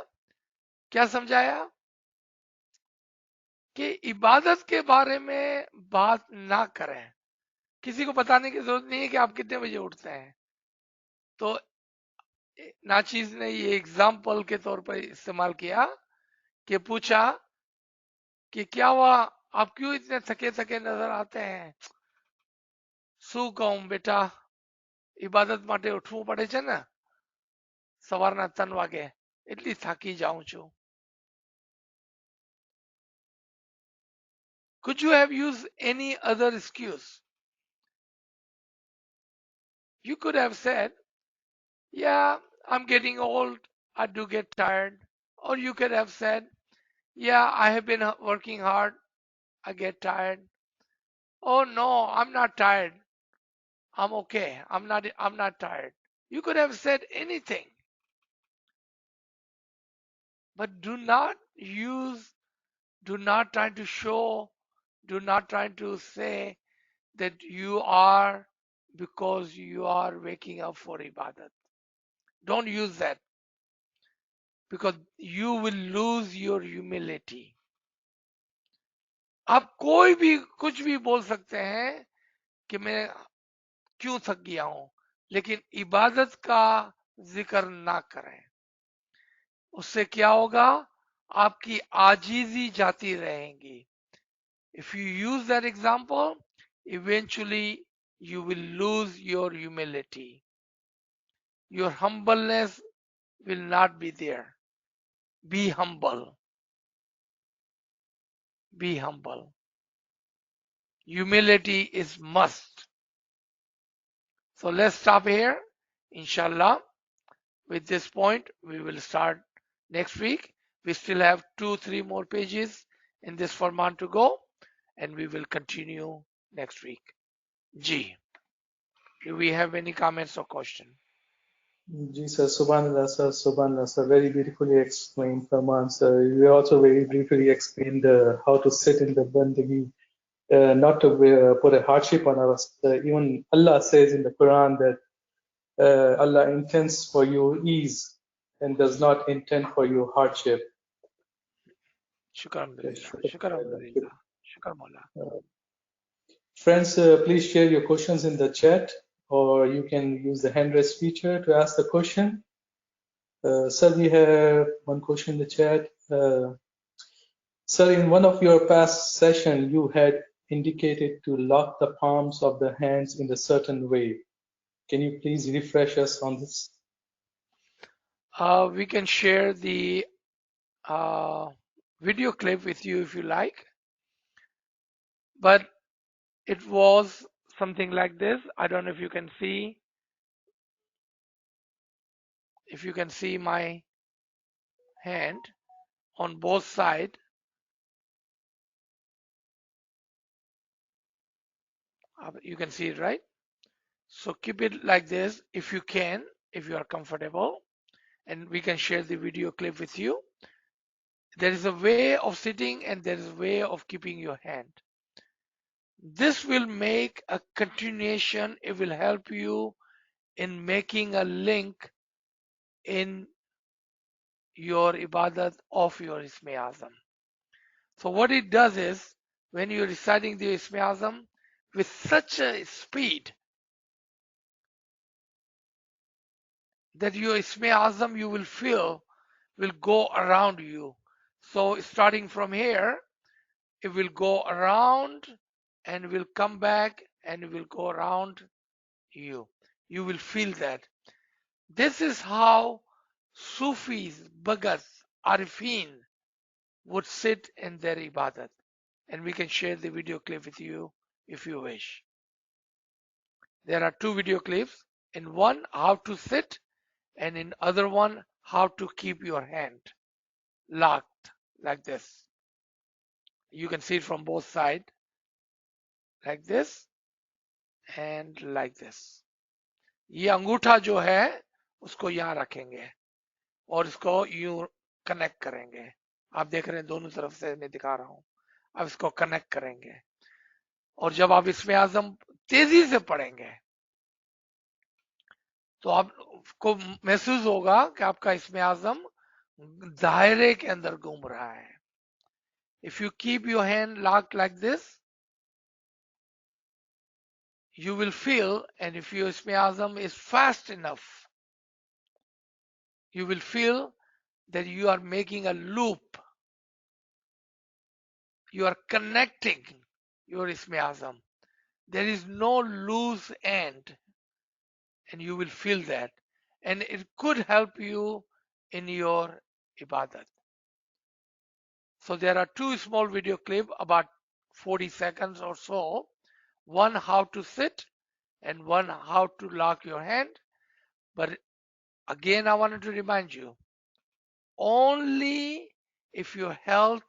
क्या समझाया कि इबादत के बारे में बात ना करें। किसी को बताने की जरूरत नहीं है कि आप कितने बजे उठते हैं। तो नाचीज ने ये एग्जाम्पल के तौर पर इस्तेमाल किया कि पूछा कि क्या हुआ, आप क्यों इतने थके थके नजर आते हैं? શું કહું બેટા, ઇબાદત માટે ઉઠવું પડે છે ને સવારના 3 વાગે, એટલી થાકી જાઉં છું. Could you have used any other excuse? You could have said, yeah, I'm getting old, I do get tired. Or you could have said, yeah, I have been working hard, I get tired. Oh no, I'm not tired, I'm okay, I'm not tired. You could have said anything, but do not try to show, do not try to say that you are, because you are waking up for ibadat. Don't use that, because you will lose your humility. आप कोई भी कुछ भी बोल सकते हैं कि मैं क्यों थक गया हूं, लेकिन इबादत का जिक्र ना करें। उससे क्या होगा, आपकी आजीजी जाती रहेगी. If you use that example, eventually you will lose your humility. Your humbleness will not be there. Be humble. Be humble. Humility is must. So let's stop here. Inshallah, with this point, we will start next week. We still have 2-3 more pages in this Farman to go, and we will continue next week. G, do we have any comments or question? Ji sir, Subhanallah sir, very beautifully explained, Farman sir. You also very briefly explained how to sit in the bandagi, not to put a hardship on us. Even Allah says in the Quran that Allah intends for you ease and does not intend for you hardship. Shukran, Shukran, Mola. Friends, please share your questions in the chat, or you can use the hand raise feature to ask the question. Sir, we have one question in the chat. Sir, in one of your past sessions, you had indicated to lock the palms of the hands in a certain way. Can you please refresh us on this? We can share the video clip with you if you like, but it was something like this. I don't know if you can see. If you can see my hand on both sides, you can see it, right? So keep it like this if you can, if you are comfortable, and we can share the video clip with you. There is a way of sitting and there is a way of keeping your hand. This will make a continuation. It will help you in making a link in your ibadat of your Isme Azam. So what it does is, when you're reciting the Isme Azam with such a speed that your Isme Azam you will feel will go around you. So starting from here, it will go around and will come back and it will go around you. You will feel that. This is how Sufis, Bhagats, Arifin would sit in their ibadat. And we can share the video clip with you if you wish. There are two video clips. In one, how to sit, and in other one, how to keep your hand locked like this. You can see it from both sides, like this and like this. ये अंगूठा जो है उसको यहाँ रखेंगे और इसको यूं कनेक्ट करेंगे. आप देख रहे हैं दोनों तरफ से मैं दिखा रहा हूं. अब इसको कनेक्ट करेंगे और जब आप इसमें आजम तेजी से पढ़ेंगे तो आपको महसूस होगा कि आपका इसमें आजम दायरे के अंदर घूम रहा है. If you keep your hand locked like this, you will feel, and if your Isme Azam is fast enough, you will feel that you are making a loop. You are connecting your Isme Azam. There is no loose end, and you will feel that. And it could help you in your ibadat. So there are two small video clips, about 40 seconds or so. One how to sit and one how to lock your hand. But again, I wanted to remind you, only if your health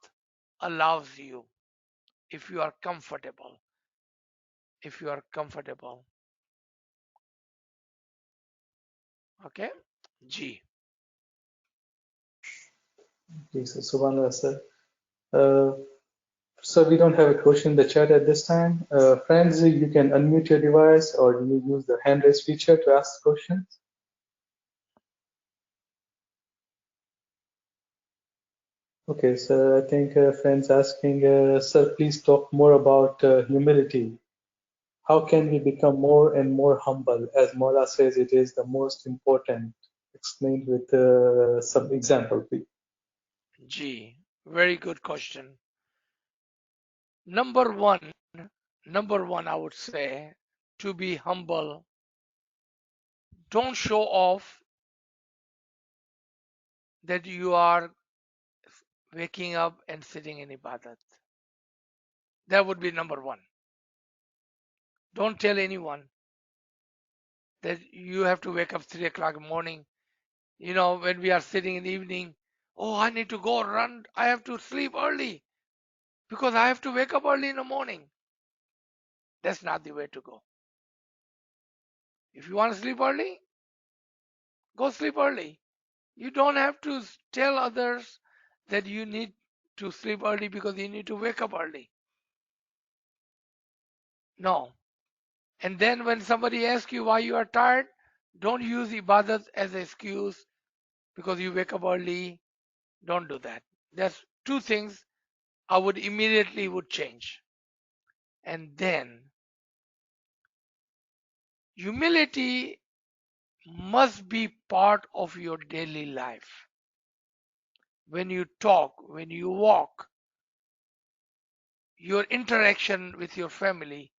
allows you, if you are comfortable, if you are comfortable. Okay? G. Okay, so Subhanallah, sir. So we don't have a question in the chat at this time. Friends, you can unmute your device or you use the hand raise feature to ask questions. Okay, so I think friends asking, sir, please talk more about humility. How can we become more and more humble? As Mola says, it is the most important. Explained with some example, please. G. Very good question. Number one, I would say, to be humble, don't show off that you are waking up and sitting in ibadat. That would be number one. Don't tell anyone that you have to wake up 3 o'clock in the morning. You know, when we are sitting in the evening, oh, I need to go run. I have to sleep early because I have to wake up early in the morning. That's not the way to go. If you want to sleep early, go sleep early. You don't have to tell others that you need to sleep early because you need to wake up early. No. And then when somebody asks you why you are tired, don't use ibadat as an excuse because you wake up early. Don't do that. There's two things I would immediately would change. And then humility must be part of your daily life. When you talk, when you walk, your interaction with your family,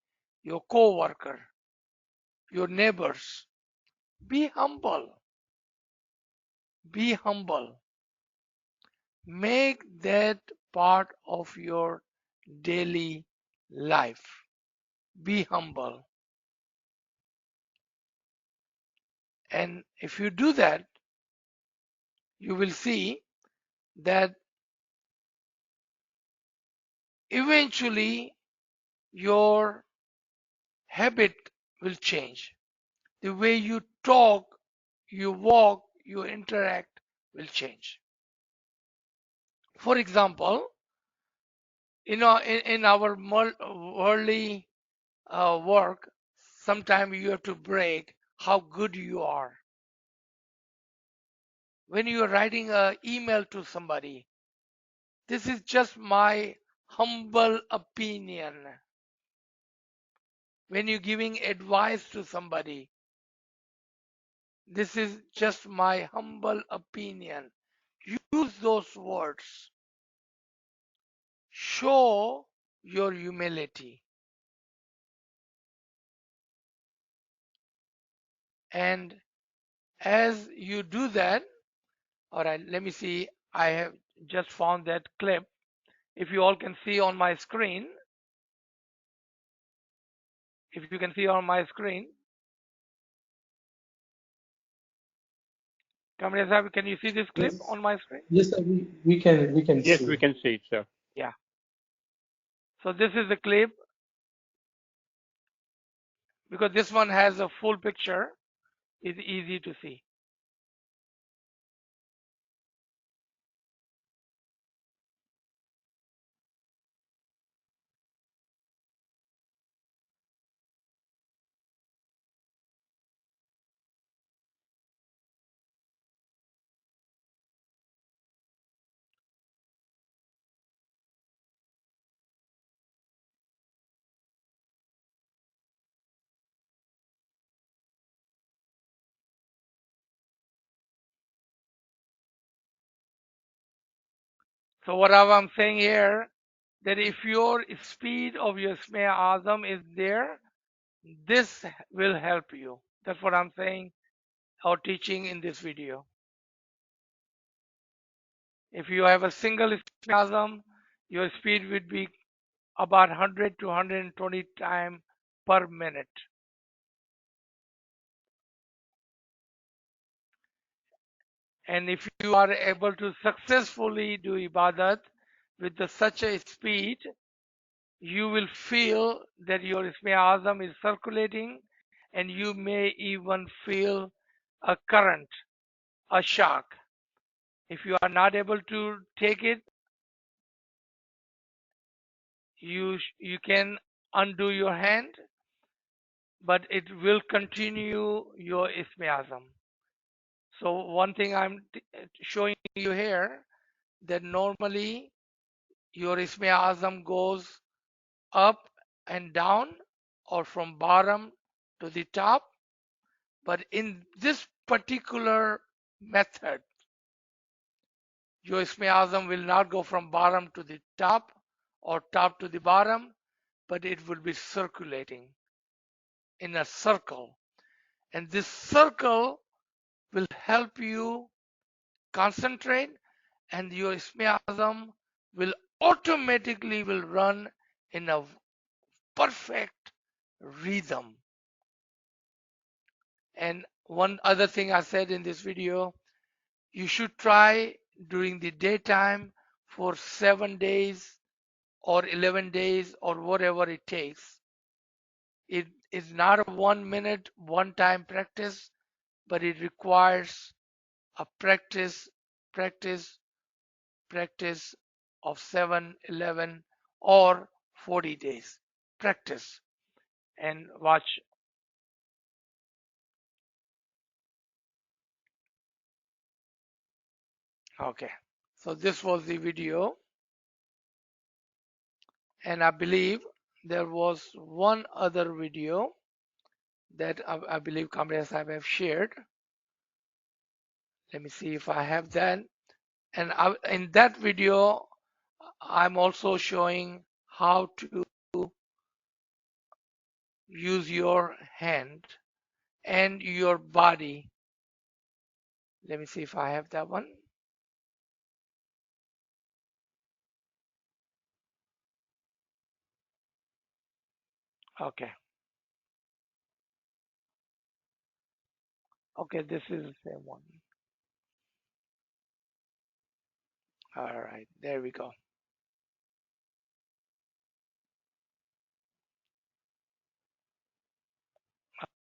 your co-worker, your neighbors, be humble. Be humble. Make that part of your daily life. Be humble. And if you do that, you will see that eventually your habit will change. The way you talk, you walk, you interact will change. For example, you know, in our worldly work, sometimes you have to break how good you are. When you are writing an email to somebody, this is just my humble opinion. When you're giving advice to somebody, this is just my humble opinion. Use those words. Show your humility. And as you do that, all right, let me see. I have just found that clip. If you all can see on my screen, if you can see on my screen, Kamlesh Sahib, can you see this clip Yes, on my screen? yes, sir, we can Yes, we see. can see it, sir. Yeah. So this is the clip because this one has a full picture. It's easy to see. So what I'm saying here, that if your speed of your Ismail Azam is there, this will help you. That's what I'm saying or teaching in this video. If you have a single Ismail Azam, your speed would be about 100 to 120 times per minute. And if you are able to successfully do ibadat with such a speed, you will feel that your Ismail Azam is circulating, and you may even feel a current, a shock. If you are not able to take it, you can undo your hand, but it will continue your Ismail Azam. So one thing I'm showing you here, that normally your Ismail Azam goes up and down or from bottom to the top. But in this particular method, your Ismail Azam will not go from bottom to the top or top to the bottom, but it will be circulating in a circle. And this circle will help you concentrate, and your Ismail Azam will automatically will run in a perfect rhythm. And one other thing I said in this video, you should try during the daytime for 7 days or 11 days or whatever it takes. It is not a 1 minute, one time practice, but it requires a practice, practice of 7, 11, or 40 days. Practice and watch. Okay. So this was the video. And I believe there was one other video that I believe Kamlesh Sahib have shared. Let me see if I have that. And in that video, I'm also showing how to use your hand and your body. Let me see if I have that one. Okay. Okay, this is the same one. All right, there we go.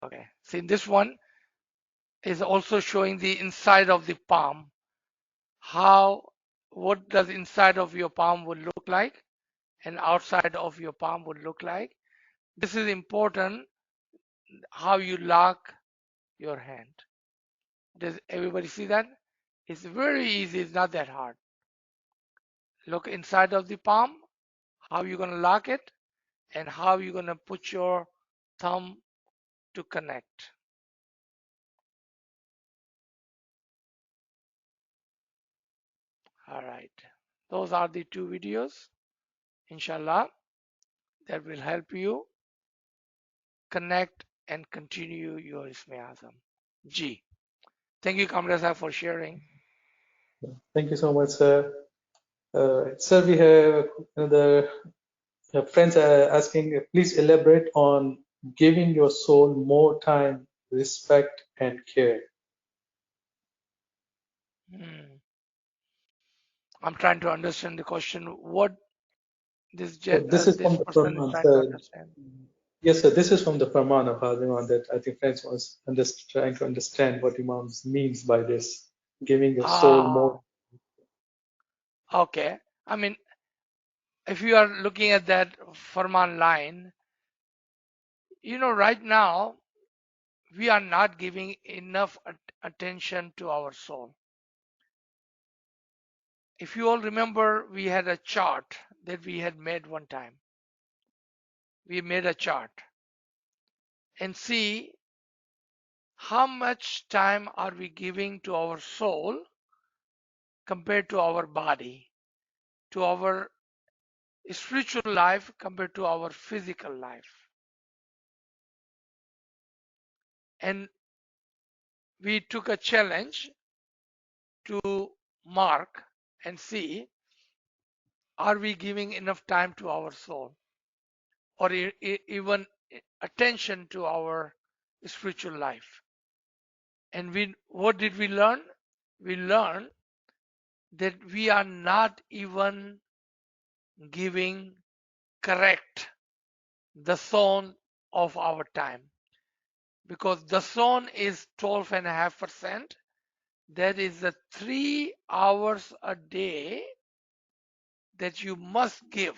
Okay. See, this one is also showing the inside of the palm. What does inside of your palm would look like and outside of your palm would look like. This is important, how you lock your hand. Does everybody see that? It's very easy, it's not that hard. Look inside of the palm, how you're going to lock it, and how you're going to put your thumb to connect. All right. Those are the two videos, inshallah, that will help you connect and continue your Ismi Azam. G. Thank you, Kamra Sahib, for sharing. Thank you so much, sir. Sir, we have another friends are asking, please elaborate on giving your soul more time, respect, and care. I'm trying to understand the question. What this This is this from the person is Farman, trying to sir. understand. Yes, sir. This is from the Farman of Imam that I think friends was trying to understand what Imam means by this, giving your soul more. Okay. I mean, if you are looking at that Farman line, you know, right now we are not giving enough attention to our soul. If you all remember, we had a chart that we had made one time. We made a chart and see how much time are we giving to our soul compared to our body, to our spiritual life compared to our physical life. And we took a challenge to mark and see, are we giving enough time to our soul or even attention to our spiritual life? And what did we learn? We learned that we are not even giving correct the zone of our time, because the zone is 12.5%. That is the 3 hours a day that you must give,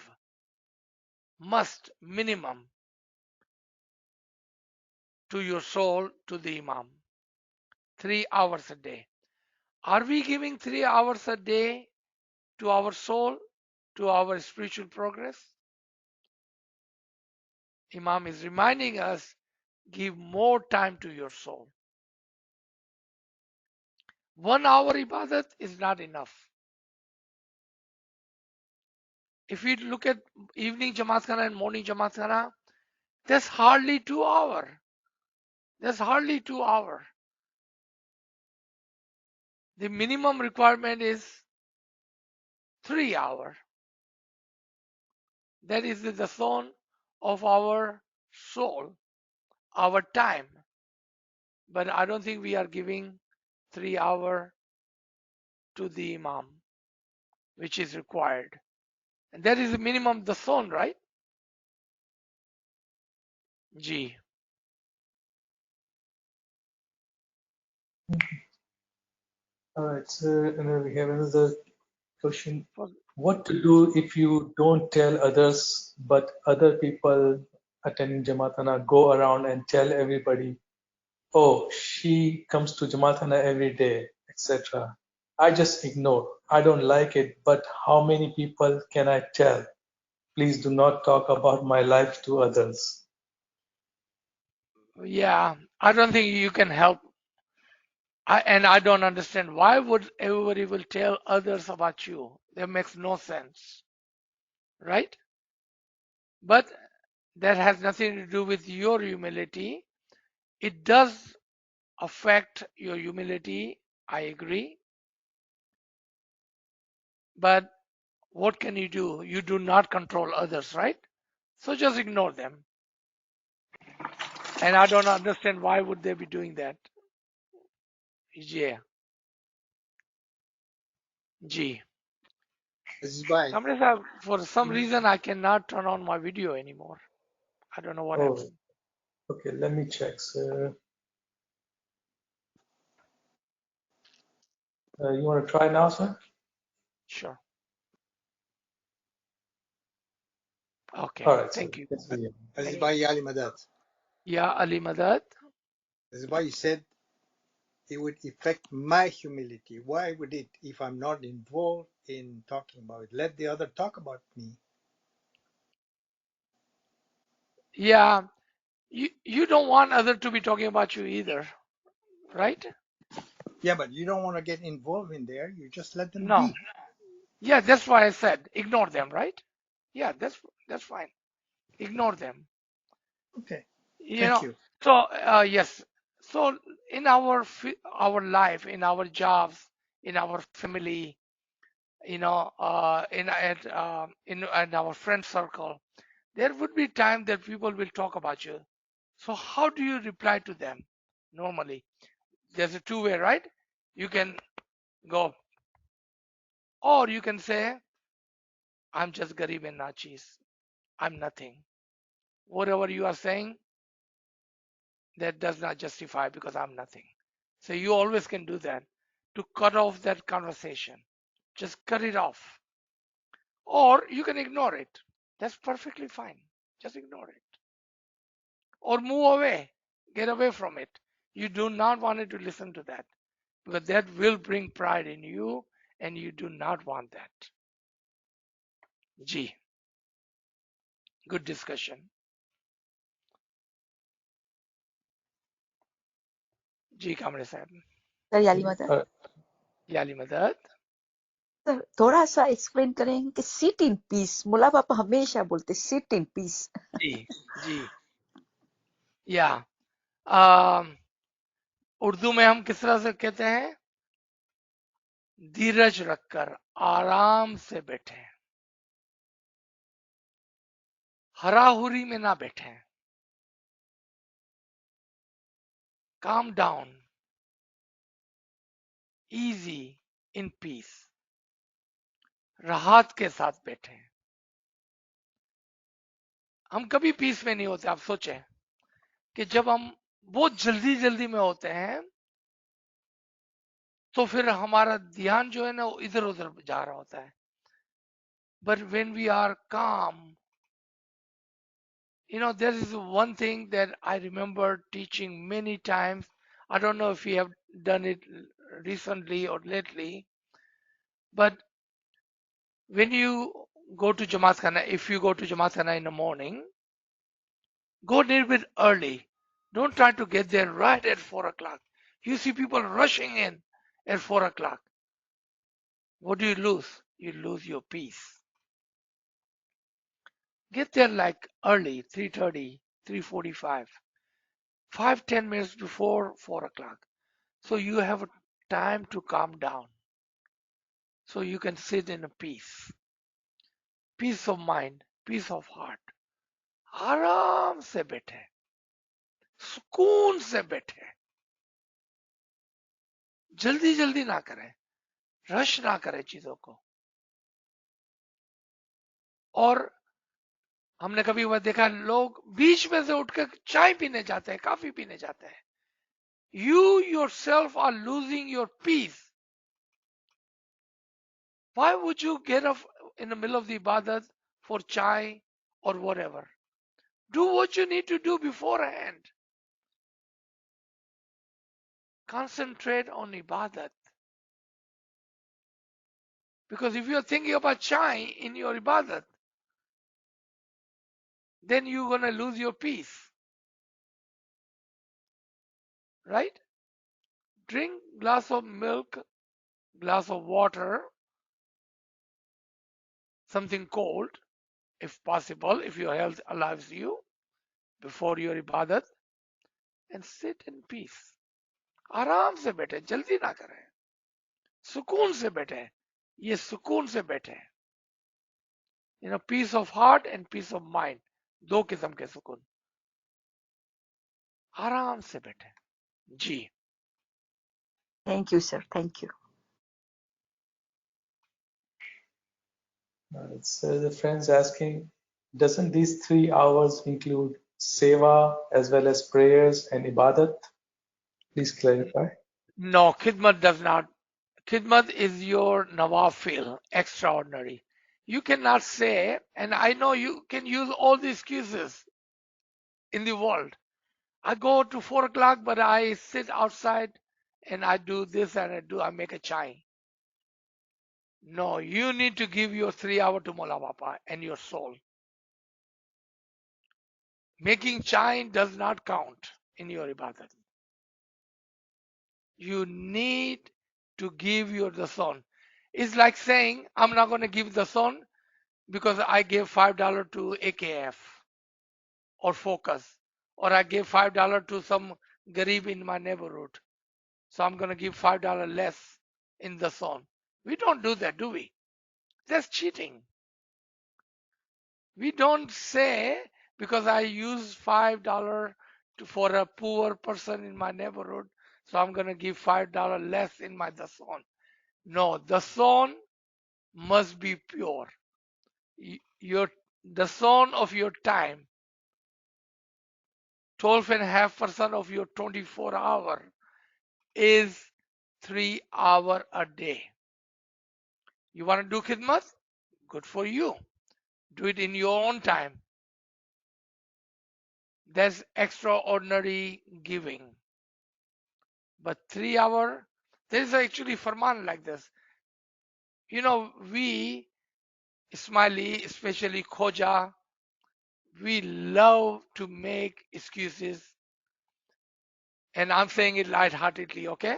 minimum, to your soul, to the Imam. 3 hours a day. Are we giving 3 hours a day to our soul, to our spiritual progress? Imam is reminding us, give more time to your soul. 1 hour ibadat is not enough. If we look at evening Jamaat Khana and morning Jamaat Khana, that's hardly 2 hours. That's hardly 2 hours. The minimum requirement is 3 hours. That is the zone of our soul, our time. But I don't think we are giving 3 hours to the Imam, which is required. And that is the minimum, the zone, right? G. All right, so we have another question. What to do if you don't tell others, but other people attending Jamaatana go around and tell everybody, oh, she comes to Jamaatana every day, etc. I just ignore. I don't like it, but how many people can I tell? Please do not talk about my life to others. Yeah, I don't think you can help. And I don't understand, why would everybody will tell others about you? That makes no sense, right? But that has nothing to do with your humility. It does affect your humility, I agree. But what can you do? You do not control others, right? So just ignore them. And I don't understand, why would they be doing that? Yeah. G. Kamlesh, for some reason I cannot turn on my video anymore. I don't know what Oh, happened. okay, let me check, sir. You want to try now, sir? Sure. Okay. All right, sir. Thank you. Yes, we Aziz Bhai Ali Madad. Yeah, Ali Madad. Aziz Bhai, you said it would affect my humility. Why would it if I'm not involved in talking about it? Let the other talk about me. Yeah, you don't want other to be talking about you either, right? Yeah, but you don't want to get involved in there. You just let them No. be. Yeah, that's why I said ignore them, right? Yeah, that's fine. Ignore them. Okay. You Thank know. you. So yes. So in our life, in our jobs, in our family, in our friend circle, there would be time that people will talk about you. So how do you reply to them normally? There's a two-way, right? You can go, or you can say, I'm just Garib and Nachis. I'm nothing. Whatever you are saying, that does not justify because I'm nothing. So you always can do that to cut off that conversation. Just cut it off. Or you can ignore it. That's perfectly fine. Just ignore it. Or move away. Get away from it. You do not want it to listen to that because that will bring pride in you and you do not want that. G. Good discussion. जी कामरे साहब sir याली मदद याली मदद sir थोड़ा सा explain करेंगे कि sit in peace मुला पापा हमेशा बोलते सिट इन पीस जी जी या अम, उर्दू में हम किस तरह से कहते हैं धीरज रखकर आराम से बैठे हराहुरी में ना बैठे calm down easy in peace राहत के साथ बैठे हम कभी पीस में नहीं होते आप सोचें कि जब हम बहुत जल्दी जल्दी में होते हैं तो फिर हमारा ध्यान जो है ना वो इधर उधर जा रहा होता है बट व्हेन वी आर काम there is one thing that I remember teaching many times. I don't know if you have done it recently or lately, but when you go to Jamaat Khana, if you go to Jamaat Khana in the morning, go a little bit early. Don't try to get there right at 4 o'clock. You see people rushing in at 4 o'clock. What do you lose? You lose your peace. Get there like early, 3:30, 3:45, 5-10 minutes before 4 o'clock. So you have time to calm down. So you can sit in a peace. Peace of mind, peace of heart. आराम से बैठे सुकून से बैठे जल्दी जल्दी ना करें रश ना करें चीजों को और हमने कभी वह देखा लोग बीच में से उठकर चाय पीने जाते हैं कॉफी पीने जाते हैं you yourself are losing your peace. Why would you get up in the middle of the ibadat for chai or whatever? Do what you need to do beforehand. Concentrate on ibadat. Because if you're thinking about chai in your ibadat, then you're going to lose your peace. Right? Drink glass of milk, glass of water, something cold, if possible, if your health allows you, before your ibadat, and sit in peace. आराम से बैठे जल्दी ना करें सुकून से बैठे ये सुकून से बैठे peace of heart and peace of mind दो किस्म के सुकून आराम से बैठे जी thank you sir thank you It's the friends asking, doesn't these 3 hours include seva as well as prayers and ibadat? Please clarify. No, khidmat does not. Khidmat is your nawafil, extraordinary. You cannot say, and I know you can use all the excuses in the world. I go to 4 o'clock, but I sit outside and I do this and I make a chai. No, you need to give your 3 hour to Mola Bapa and your soul. Making chai does not count in your ibadat. You need to give your the son. It's like saying, I'm not going to give the son because I gave $5 to AKF or Focus, or I gave $5 to some garib in my neighborhood. So I'm going to give $5 less in the son. We don't do that, do we? That's cheating. We don't say because I use $5 for a poor person in my neighborhood, so I'm going to give $5 less in my dasan. No, dasan must be pure. Your dasan of your time, 12.5% of your 24 hour is 3 hour a day. You want to do khidmat? Good for you. Do it in your own time. That's extraordinary giving. But 3 hour, there is actually Farman like this. You know, we, Ismaili, especially Khoja, we love to make excuses. And I'm saying it lightheartedly, okay?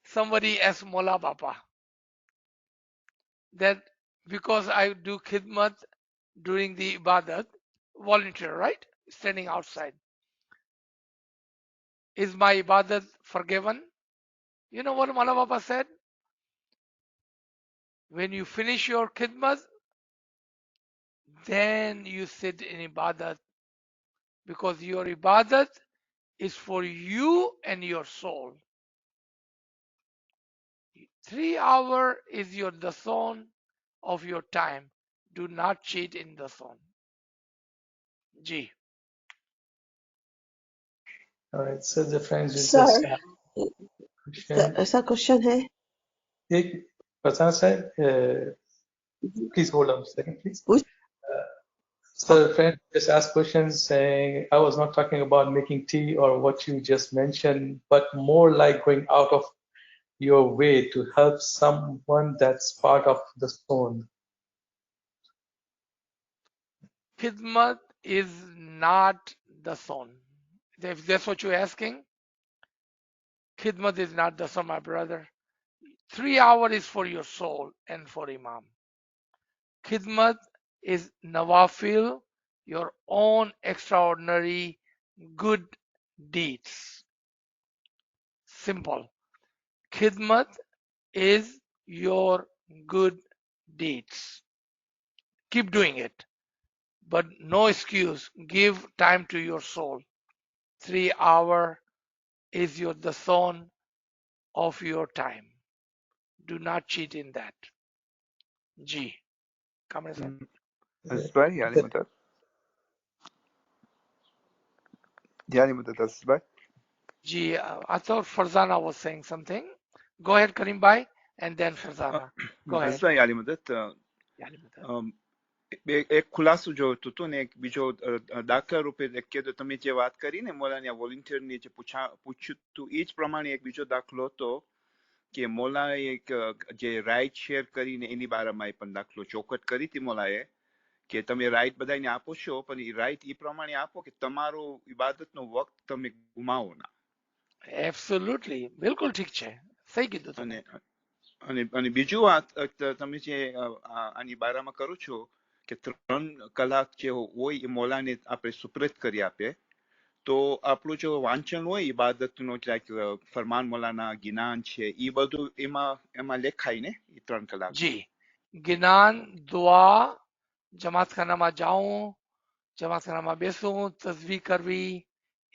Somebody asked Mola Bapa that because I do khidmat during the ibadat, volunteer, right? Standing outside. Is my ibadat forgiven? You know what Mola Bapa said? When you finish your khidmat, then you sit in ibadat, because your ibadat is for you and your soul. 3 hour is your dasan of your time. Do not cheat in dasan. Ji. All right, so the friends will Sir, just question. ऐसा question है एक Prasanth sir, please hold on a second, please. Which- So the friend just asked questions saying, I was not talking about making tea or what you just mentioned, but more like going out of your way to help someone that's part of the stone. Khidmat is not dasan. If that's what you're asking, khidmat is not dasan, my brother. 3 hour is for your soul and for Imam. Khidmat is nawafil, your own extraordinary good deeds. Simple. Khidmat is your good deeds. Keep doing it, but no excuse. Give time to your soul. 3 hour is your dasan of your time. Do not cheat in that. Ji. Kamran sir. Aziz Bhai, yani Madad. Yani Madad, Aziz Bhai. Ji, I thought Farzana was saying something. Go ahead, Karim Bhai, and then Farzana. Go Aziz ahead. Bhai, yani Madad. Yani Madad. એક ખુલાસો જોઈતો હતો ને એક બીજો દાખલા રૂપે કે તમે જે વાત કરી ને મોલાની વોલન્ટિયરની જે પૂછ્યું હતું એ જ પ્રમાણે એક બીજો દાખલો હતો કે મોલાએ એક જે રાઇટ શેર કરીને એની બારામાં પણ દાખલો ચોખટ કરી હતી મોલાએ કે તમે રાઇટ બધાને આપો છો પણ એ રાઇટ એ પ્રમાણે આપો કે તમારો ઇબાદતનો વખત તમે ગુમાવો ના. Absolutely. બિલકુલ ઠીક છે. સહી કીધું તમે. અને બીજું વાત તમે જે આની બારામાં કરો છો કે 3 કલાક જે હોય એ મોલાને આપણે સુપ્રત કરી આપે તો આપણું જો વાંચન હોય ઇબાદતનો ફરમાન મોલાના જ્ઞાન છે એ બધું એમાં લેખાય ને એ 3 કલાક. જી. જ્ઞાન, દુઆ, જમાતખાનામાં જાઉં, જમાતખાનામાં બેસું, તસબીહ કરવી,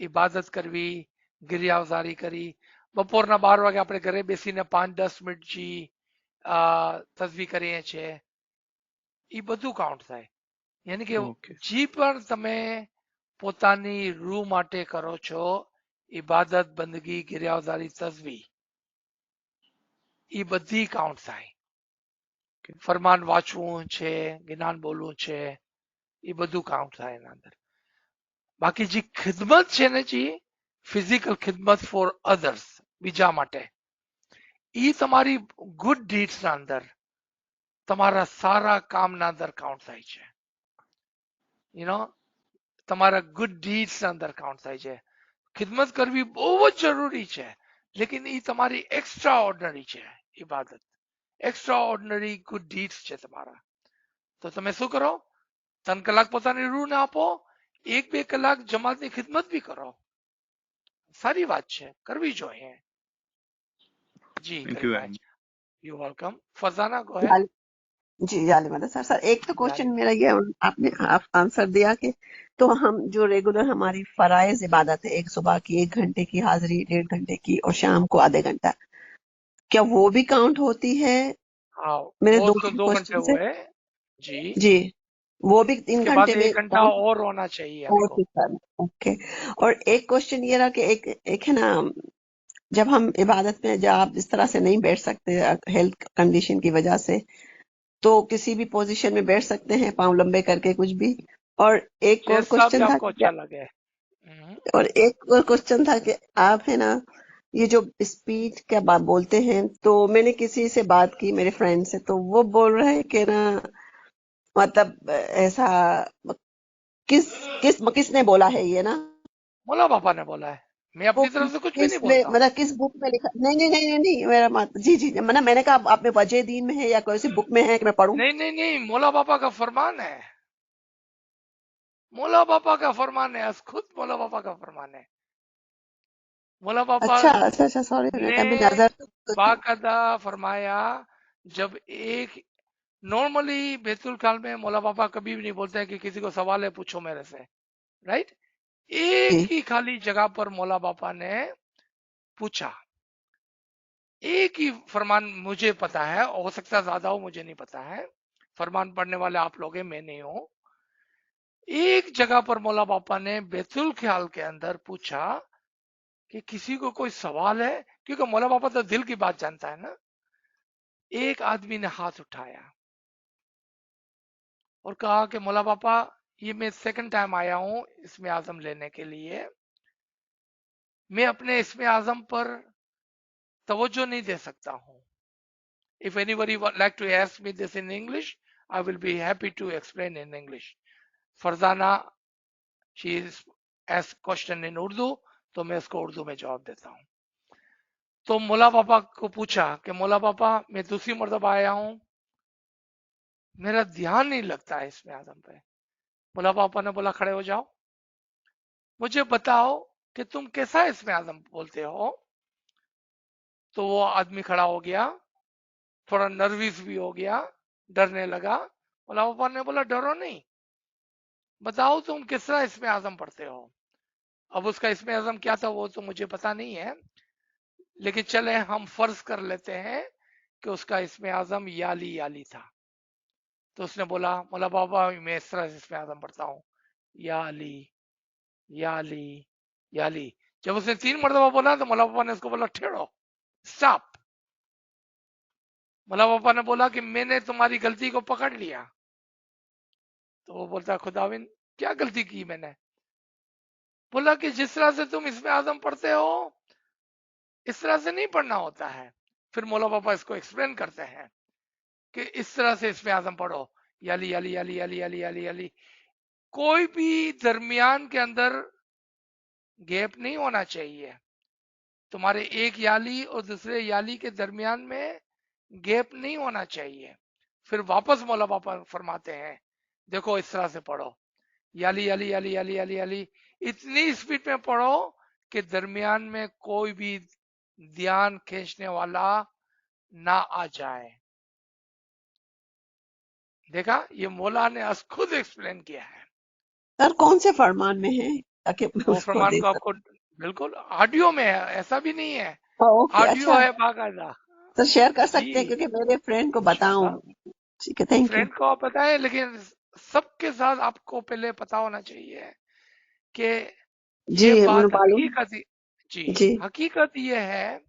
ઇબાદત કરવી, ગિરિયાવઝારી કરી. બપોરના 12 વાગે આપણે ઘરે બેસીને 5-10 મિનિટ તસબીહ કરીએ છીએ. એ બધું કાઉન્ટ થાય. યાની કે જે પણ તમે પોતાની રૂહ માટે કરો છો, ઇબાદત, બંદગી, ગિરિયાવઝારી, તસબીહ, એ બધી કાઉન્ટ થાય. ફરમાન વાંચવું છે, જ્ઞાન બોલવું છે, એ બધું કાઉન્ટ થાય એના અંદર. બાકી જે ખિદમત છે ને, જે ફિઝિકલ ખિદમત ફોર અધર્સ, બીજા માટે ઈ તમારી ગુડ ડીડ્સના અંદર તમારા સારા કામના અંદર કાઉન્ટ થાય છે યુ નો તમારા ગુડ ડીડ્સના અંદર કાઉન્ટ થાય છે ખિદમત કરવી બહુ જ જરૂરી છે લેકિન એ તમારી એક્સ્ટ્રા ઓર્ડિનરી છે ઇબાદત એક્સ્ટ્રા ઓર્ડિનરી ગુડ ડીડ્સ છે તમારા તો તમે શું કરો 3 કલાક પોતાની રૂહને આપો 1-2 કલાક જમાતની ખિદમત બી કરો સારી વાત છે કરવી જોઈએ જી thank you Karimbhai you welcome Farzana go ahead जी जाले मतलब सर एक तो क्वेश्चन मेरा ये आपने आप आंसर दिया कि तो हम जो रेगुलर हमारी फराइज इबादत है एक सुबह की 1 घंटे की हाजिरी 1.5 घंटे की और शाम को आधे घंटा क्या वो भी काउंट होती है हाँ मेरे वो दो तो 2 घंटे क्वेश्चन से हुए जी जी वो भी 3 इसके बाद घंटे में 1 घंटा काउंट और होना चाहिए और आपको सर ओके और एक क्वेश्चन ये रहा कि एक है ना जब हम इबादत में जब आप इस तरह से नहीं बैठ सकते हेल्थ कंडीशन की वजह से तो किसी भी पोजीशन में बैठ सकते हैं पांव लंबे करके कुछ भी और एक और जैसा भी क्वेश्चन था आपको कि अच्छा लगे और एक और क्वेश्चन था कि आप है ना ये जो स्पीच क्या बात बोलते हैं तो मैंने किसी से बात की मेरे फ्रेंड से तो वो बोल रहे हैं कि ना मतलब ऐसा किसने बोला है ये ना मोला पापा ने बोला है मैं वो अपनी तरफ से कुछ भी नहीं किस में बोलता हूँ मतलब किस बुक में लिखा नहीं नहीं नहीं नहीं, नहीं मेरा मत जी जी मतलब मैंने कहा आप में वजह दीन में है या कोई सी बुक में है कि मैं पढ़ूं नहीं नहीं नहीं मोला पापा का फरमान है मोला पापा का फरमान है खुद मोला पापा का फरमान है मोला पापा अच्छा अच्छा अच्छा सॉरी मैंने ने कहा भी नजर बाकायदा फरमाया जब एक नॉर्मली बैतुल काल में मौला पापा कभी भी नहीं बोलते हैं कि किसी को सवाल है पूछो मेरे से राइट एक जी ही खाली जगह पर मौला पापा ने पूछा एक ही फरमान मुझे पता है हो सकता है ज्यादा हो मुझे नहीं पता है फरमान पढ़ने वाले आप लोग हैं मैं नहीं हूं एक जगह पर मौला पापा ने बैतुल ख्याल के अंदर पूछा कि किसी को कोई सवाल है क्योंकि मौला पापा तो दिल की बात जानता है ना एक आदमी ने हाथ उठाया और कहा कि मौला पापा ये मैं सेकंड टाइम आया हूं इसमें आजम लेने के लिए मैं अपने इसमें आजम पर तवज्जो नहीं दे सकता हूं if anybody would like to ask me this in English I will be happy to explain in English Farzana she is asked question in Urdu तो मैं उसको उर्दू में जवाब देता हूं तो मौला पापा को पूछा कि मौला पापा मैं दूसरी मर्तबा आया हूं मेरा ध्यान नहीं लगता है इसमें आजम पे मौला पापा ने बोला खड़े हो जाओ मुझे बताओ कि तुम कैसा इसमें आजम बोलते हो तो वो आदमी खड़ा हो गया थोड़ा नर्वस भी हो गया डरने लगा मौला पापा ने बोला डरो नहीं बताओ तुम किस तरह इसमें आजम पढ़ते हो अब उसका इसमें आजम क्या था वो तो मुझे पता नहीं है लेकिन चले हम फर्ज कर लेते हैं कि उसका इसमें आजम याली याली था तो उसने बोला मौला पापा मैं इस तरह से इसमें आजम पढ़ता हूँ याली याली याली जब उसने 3 मरतबा बोला तो मौला पापा ने उसको बोला ठहरो स्टॉप मौला पापा ने बोला कि मैंने तुम्हारी गलती को पकड़ लिया तो वो बोलता खुदाविन क्या गलती की मैंने बोला कि जिस तरह से तुम इसमें आजम पढ़ते हो इस तरह से नहीं पढ़ना होता है फिर मौला पापा इसको एक्सप्लेन करते हैं कि इस तरह से इसमें आजम पढ़ो याली याली याली याली याली याली याली कोई भी दरमियान के अंदर गैप नहीं होना चाहिए तुम्हारे एक याली और दूसरे याली के दरमियान में गैप नहीं होना चाहिए फिर वापस मौला पापा फरमाते हैं देखो इस तरह से पढ़ो याली याली याली याली याली याली इतनी स्पीड में पढ़ो कि दरमियान में कोई भी ध्यान खींचने वाला ना आ जाए देखा ये मौला ने खुद एक्सप्लेन किया है सर कौन से फरमान में है ताकि मैं वो उसको फरमान देख को आपको बिल्कुल ऑडियो में है ऐसा भी नहीं है सकूं ओके ऑडियो अच्छा है बाकायदा सर शेयर कर जी सकते हैं क्योंकि मेरे फ्रेंड को बताऊं इंशाल्लाह ठीक है थैंक यू फ्रेंड को आप बताएं लेकिन सबके साथ आपको पहले पता होना चाहिए कि जी ये मुझे बात मालूम हकीकत जी जी हकीकत ये है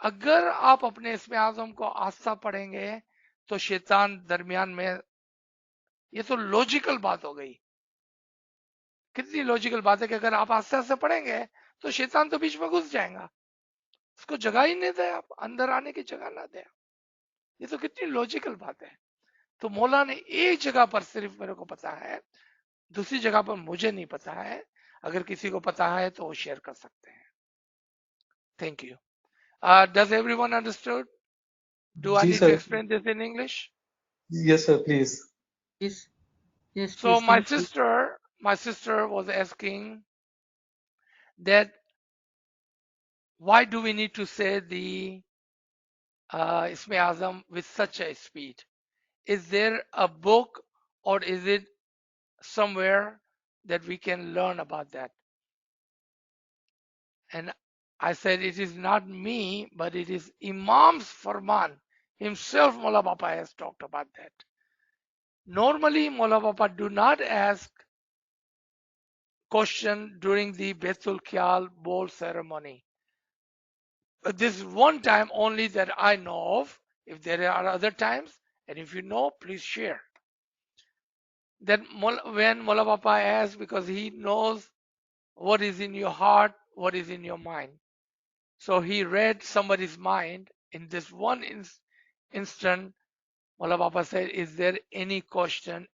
अगर आप अपने इसमें आजम को आस्था पढ़ेंगे तो शैतान दरमियान में ये तो लॉजिकल बात हो गई कितनी लॉजिकल बात है कि अगर आप आस्ते आस्ते पढ़ेंगे तो शैतान तो बीच में घुस जाएगा उसको जगह ही नहीं दे, आप अंदर आने की जगह ना दे। ये तो कितनी लॉजिकल बात है। तो मौला ने एक जगह पर सिर्फ मेरे को पता है, दूसरी जगह पर मुझे नहीं पता है। अगर किसी को पता है तो वो शेयर कर सकते हैं। Thank you. Does everyone understood? Do I जी need to sir, explain this in English? yes sir, please. Yes, yes, So please. Thank you. my sister was asking that why do we need to say the Isme Azam with such a speed? Is there a book or is it somewhere that we can learn about that? And I said, it is not me, but it is Imam's Farman himself. Mullah Bapa has talked about that. Normally, Mullah Bapa do not ask question during the Betul Kyal bowl ceremony. But this is one time only that I know of. If there are other times, and if you know, please share. That when Mullah Bapa asks, because he knows what is in your heart, what is in your mind. So he read somebody's mind. In this one instant, Mullah Baba said, is there any question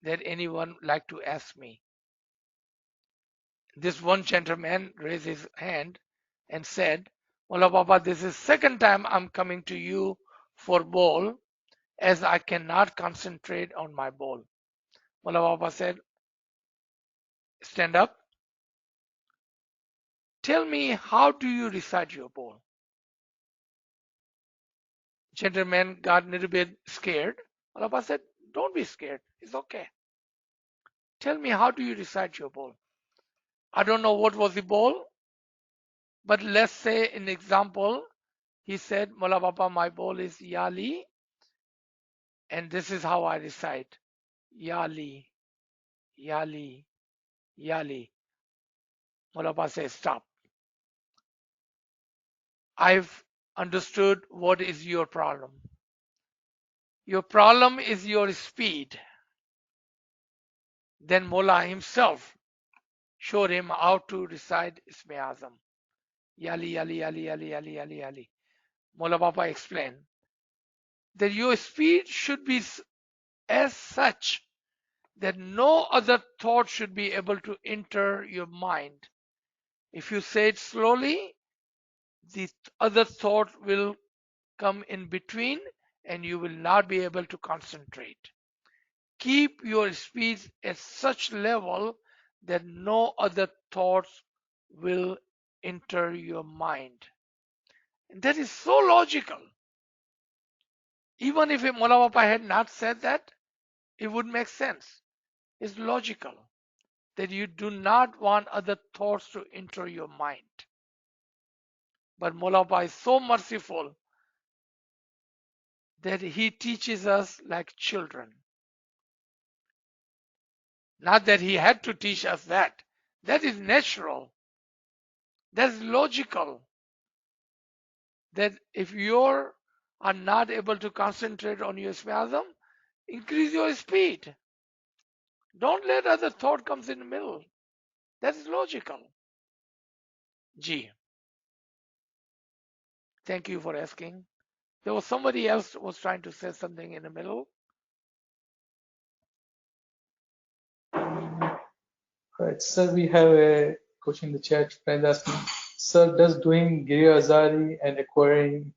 that anyone like to ask me? This one gentleman raised his hand and said, Mullah Baba, this is second time I'm coming to you for bowl, as I cannot concentrate on my bowl. Mullah Baba said, stand up. Tell me, how do you recite your bowl? Gentleman got a little bit scared. Mullah Baba said, don't be scared. It's okay. Tell me, how do you recite your bowl? I don't know what was the bowl, but let's say in example, he said, Mullah Baba, my bowl is Yali, and this is how I recite. Yali, Yali, Yali. Mullah Baba says, stop. I've understood what is your problem. Your problem is your speed. Then Mullah himself showed him how to recite Isme Azam. Yali, Yali, Yali, Yali, Yali, Yali, Yali. Mullah Baba explained that your speed should be as such that no other thought should be able to enter your mind. If you say it slowly, the other thought will come in between and you will not be able to concentrate. Keep your speed at such level that no other thoughts will enter your mind. And that is so logical. Even if Mullah Baba had not said that, it would make sense. It's logical that you do not want other thoughts to enter your mind. But Mullah Baba is so merciful that he teaches us like children. Not that he had to teach us that. That is natural. That's logical. That if you are not able to concentrate on your spasm, increase your speed. Don't let other thought comes in the middle. That is logical. G. Thank you for asking. There was somebody else who was trying to say something in the middle. Right, sir, we have a question in the chat. Friend asking, sir, does doing Giri Azari and acquiring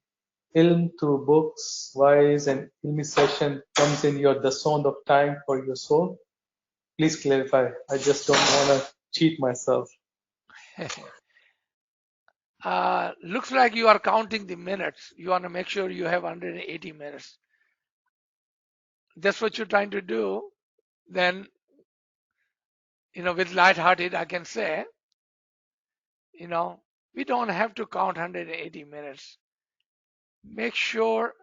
ilm through books, wise and ilmi session comes in your the zone of time for your soul? Please clarify. I just don't want to cheat myself. Looks like you are counting the minutes. You want to make sure you have 180 minutes. That's what you're trying to do. Then, with lighthearted, I can say, we don't have to count 180 minutes. Make sure,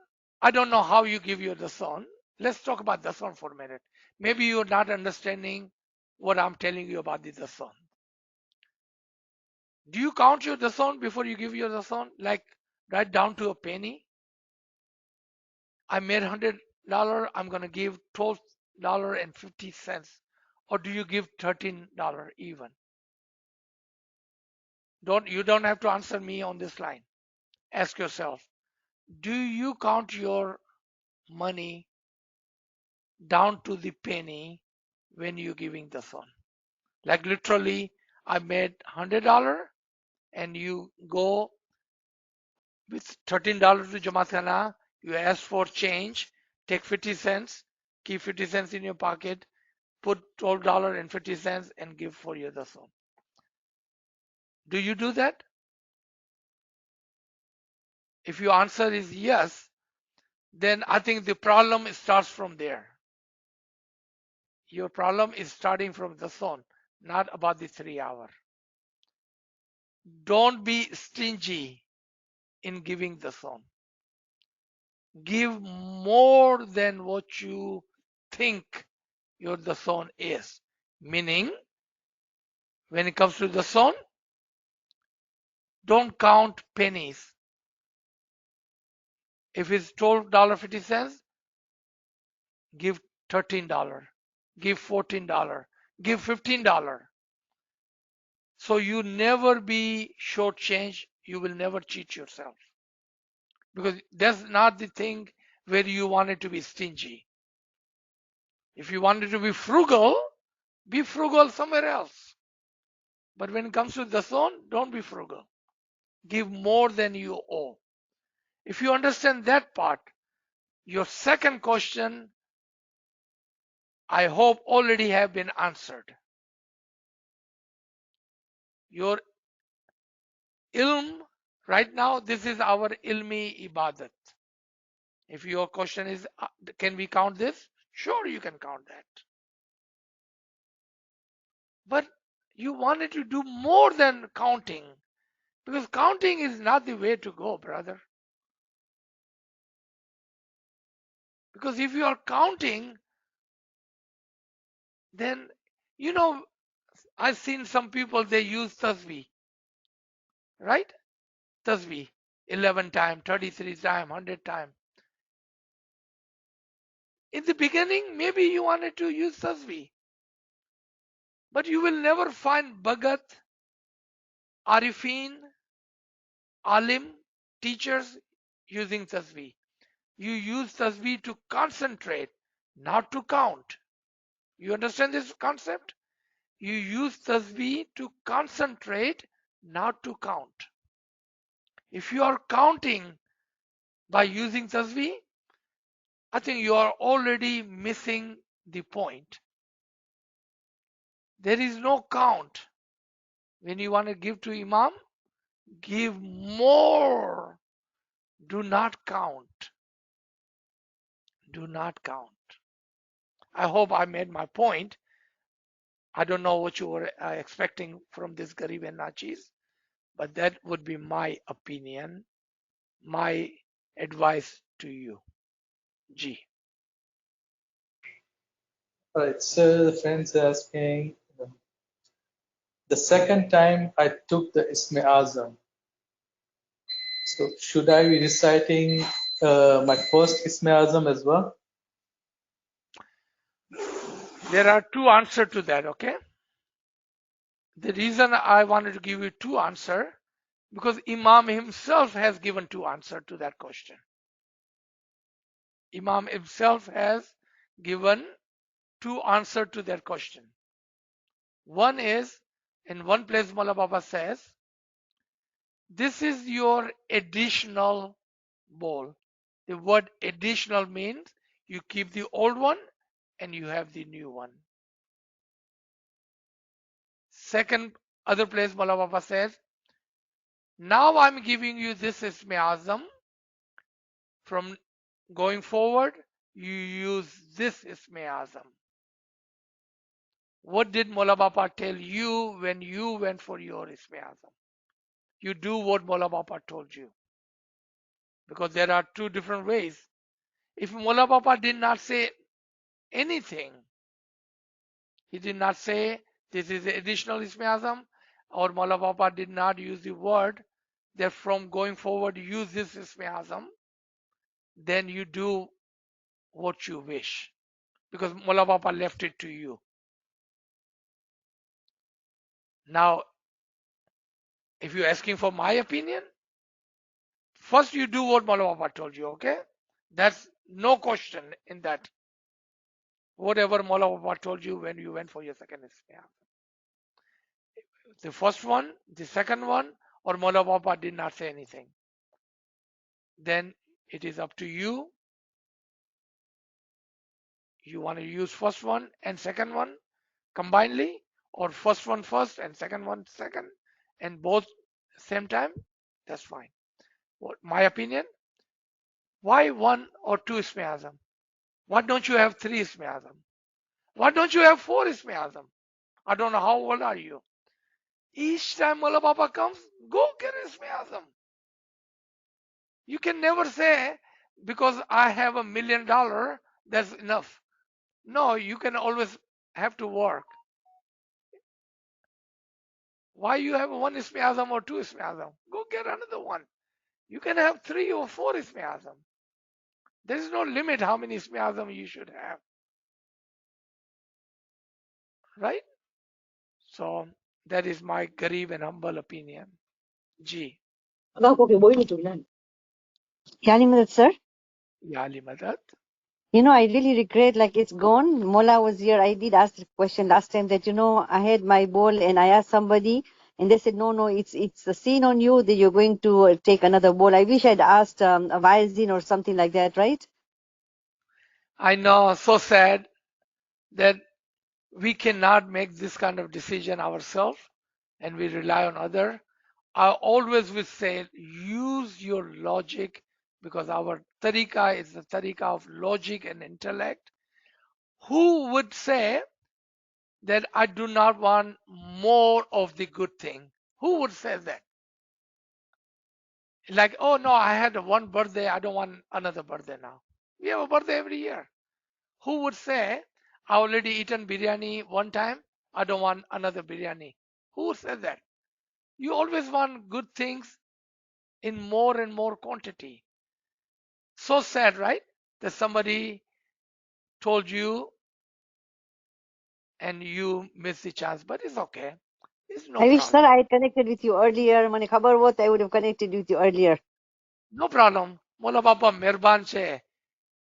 I don't know how you give you the son. Let's talk about the son for a minute. Maybe you're not understanding what I'm telling you about the son. Do you count your dasan before you give your dasan? Like right down to a penny? I made $100, I'm gonna give $12.50. Or do you give $13 even? You don't have to answer me on this line. ask yourself, do you count your money down to the penny when you're giving the son? Like literally, I made $100 and you go with $13 to Jamaat, you ask for change, take 50 cents, keep 50 cents in your pocket, put $12.50 and give for your son. Do you do that? If your answer is yes, then I think the problem starts from there. Your problem is starting from the son, not about the 3 hour. Don't be stingy in giving the son. Give more than what you think your the son is. Meaning, when it comes to the son, don't count pennies. If it's $12.50, give $13, give $14, give $15. So you never be shortchanged. You will never cheat yourself. Because that's not the thing where you want it to be stingy. If you want it to be frugal somewhere else. But when it comes to the son, don't be frugal. Give more than you owe. If you understand that part, your second question, I hope already have been answered. Your ilm, right now, this is our ilmi ibadat. If your question is, can we count this? Sure, you can count that. But you wanted to do more than counting, because counting is not the way to go, brother. Because if you are counting, then, you know, I've seen some people, they use tasbih, right? Tasbih, 11 times, 33 times, 100 times. In the beginning, maybe you wanted to use tasbih, but you will never find Bhagat, Arifin, Alim, teachers using tasbih. You use tasbih to concentrate, not to count. You understand this concept? You use tasbih to concentrate, not to count. If you are counting by using tasbih, I think you are already missing the point. There is no count. When you want to give to Imam, give more. Do not count. Do not count. I hope I made my point. I don't know what you were expecting from this Garib and Nachis, but that would be my opinion, my advice to you. G. Right, so the friends are asking, the second time I took the Isme Azam, so should I be reciting my first Isme Azam as well? There are two answers to that, okay? The reason I wanted to give you two answers, because Imam himself has given two answers to that question. Imam himself has given two answers to that question. One is, in one place Mullah Baba says, this is your additional bowl. The word additional means you keep the old one and you have the new one. Second, other place Mullah Baba says, now I'm giving you this Isme Azam. From going forward, you use this Isme Azam. What did Mullah Baba tell you when you went for your Isme Azam? You do what Mullah Baba told you. Because there are two different ways. If Mullah Baba did not say anything, he did not say this is additional Isme Azam, or Mullah Baba did not use the word that from going forward use this Isme Azam, then you do what you wish. Because Mullah Baba left it to you. Now, if you're asking for my opinion, First, you do what Mola Baba told you, okay? That's no question in that. Whatever Mola Baba told you when you went for your second ismiyazam. The first one, the second one, or Mola Baba did not say anything. Then it is up to you. You want to use first one and second one combinedly, or first one first and second one second, and both same time. That's fine. What my opinion? Why one or two ismiyazam? Why don't you have three ismiyazam? Why don't you have four ismiyazam? I don't know how old are you. Each time Mola Baba comes, go get ismiyazam. You can never say because I have $1 million, that's enough. No, you can always have to work. Why you have one ismiyazam or two ismiyazam? Go get another one. You can have 3 or 4 ismiyazam. There is no limit how many ismiyazam you should have. Right? So that is my garib and humble opinion. G. Yani sir, Yali Madad. you know, I really regret like it's gone. Mola was here. I did ask the question last time that, you know, I had my bowl and I asked somebody and they said, no, it's a scene on you that you're going to take another bowl. I wish I'd asked a Vizin or something like that, right? I know, so sad that we cannot make this kind of decision ourselves and we rely on other. I always will say use your logic because our tariqa is the tariqa of logic and intellect. Who would say that I do not want more of the good thing? Who would say that? Like, oh no, I had one birthday, I don't want another birthday now. We have a birthday every year. Who would say, I already eaten biryani one time, I don't want another biryani? Who would say that? You always want good things in more and more quantity. So sad, right? That somebody told you and you missed the chance, but it's okay. It's no I wish, sir, problem. I had connected with you earlier. Mane khabar hot, I would have connected with you earlier. No problem. Mola Baba Mirban che.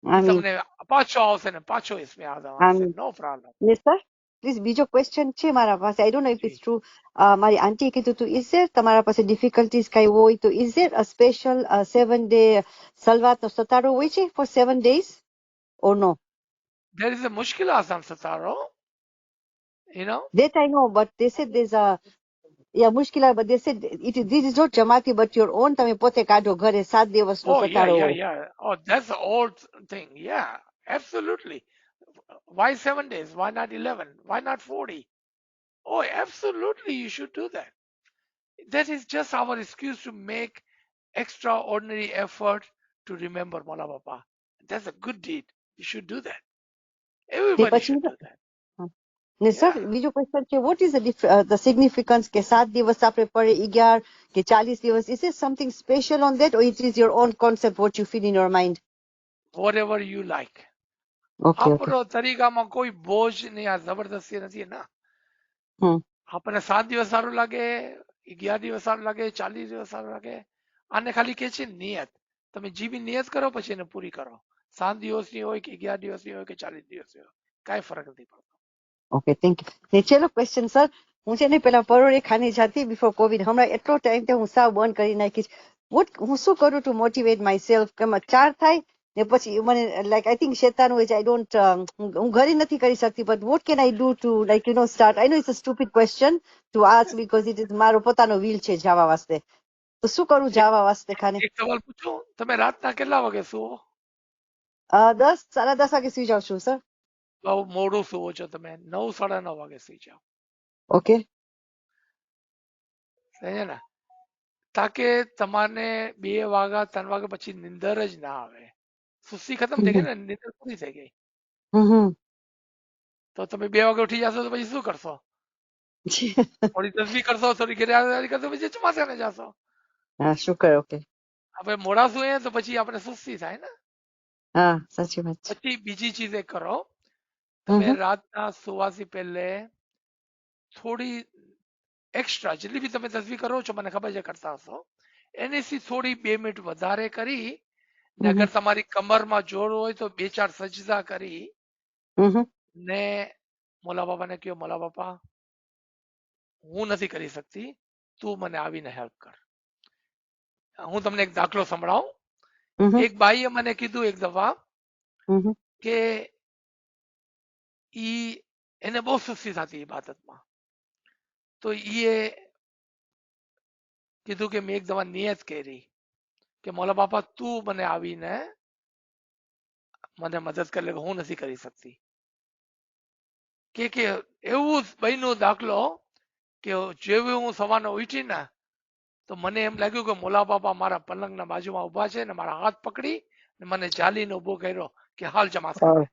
I mean, પાછો આવશે ને પાછો ઇસમે Azam I આવશે. mean, No problem. yes, sir. Please, બીજો question છે મારા પાસે. I don't know if G. it's true. મારી auntie કીધું તું, is there તમારા પાસે difficulties કઈ હોય તો is there a special 7-day સલવાતનો સતારો હોય છે for 7 days or no? There is a mushkil Azam Sataro, you know. That I know, but they said there's a મુશ્કિલ, but they said this is not Jamati, but your own તમે પોતે કાઢો ઘરે 7 દિવસનો Oh, yeah, સતારો yeah, હોય. yeah. Oh, that's the old thing. Yeah, absolutely. Why 7 days? Why not 11? Why not 40? Oh, absolutely, you should do that. That is just our excuse to make extraordinary effort to remember Mola Baba. That's a good deed. You should do that. ને Everybody પછી should do that. ને sir Yeah. બીજો question છે what is the significance કે 7 દિવસ આપણે પড়ે 11 કે 40 દિવસ, is there something special on that or it is your own concept what you feel in your mind? Whatever you like. Okay, okay. આપણો તરીકામાં કોઈ બોજ નહીં, આ જબરદસ્તી નથી ના. આપણને 7 દિવસ સારું લાગે, 11 દિવસ સારું લાગે, 40 દિવસ સારું લાગે. આને ખાલી કે છે નિયત. તમે જે બી નિયત કરો પછી એને પૂરી કરો. 7 દિવસની હોય કે 11 દિવસની હોય કે 40 દિવસની હોય, કાંઈ ફરક નથી પડતો. Okay, thank you. ને છેલ્લો ક્વેશ્ચન સર, હું છે ને પેલા પરોળે ખાની જાતી બિફોર કોવિડ, હમણાં એટલો ટાઈમ તે હું સાવ બંધ કરી નાખીશ. હું શું કરું ટુ મોટિવેટ માય સેલ્ફ કે 4 થાય ને પછી મને લાઈક આઈ થિંક શેતાન હોય છે, આઈ ડોન્ટ હું ઘરે નથી કરી શકતી, but what can I do to like you know start? I know it's a stupid question to ask because it is મારો પોતાનો વ્હીલ છે જવા વાસ્તે, તો શું કરું જવા વાસ્તે ખાને? એક સવાલ પૂછું, તમે રાતના કેટલા વાગે સુવો? 10 10:30 વાગે સુઈ જાઉં છું સર. બહુ મોડું સુવો છો તમે, 9 9:30 વાગે સુઈ જાઓ. ઓકે, સમજ્યા ને? તાકે તમારે 2 વાગ્યા 3 વાગ્યા પછી નિંદર જ ના આવે. સુસ્તી ખતમ થઈ ગઈ ને, નિંદર પૂરી થઈ ગઈ. તો તમે 2 વાગે ઉઠી જશો તો પછી શું કરશો? થોડી તસબી કરશો, થોડી ઘેરાદારી કરશો, પછી ચોમાસાને જશો. હા શુક્ર. ઓકે, આપણે મોડા સુઈએ તો પછી આપણે સુસ્તી થાય ને. હા સાચી વાત છે. પછી બીજી ચીજ એક કરો, તમે રાતના સુવાથી પહેલે થોડી એક્સ્ટ્રા જેટલી બી તમે તસબી કરો છો, મને ખબર છે કરતા હશો, એનેથી થોડી 2 મિનિટ વધારે કરી ને અગર તમારી કમરમાં જોર હોય તો 2-4 સજદા કરી ને મોલા બાપાને કહો, મોલા બાપા હું નથી કરી શકતી, તું મને આવીને હેલ્પ કર. હું તમને એક દાખલો સંભળાવું. એક ભાઈએ મને કીધું એક દફા કે એને બહુ સુસ્તી થતી ઇબાદતમાં. તો એ કીધું કે મેં એક દફા નિયત કરી કે મોલા બાપા તું મને આવીને મને મદદ કરી લે, હું નથી કરી શકતી. કે એવું બન્યું દાખલો કે જેવું હું સવારનો ઉઠી ને તો મને એમ લાગ્યું કે મોલા બાપા મારા પલંગના બાજુમાં ઉભા છે ને મારા હાથ પકડી ને મને જાલીને ઉભો કર્યો કે હાલ જમાત કરે.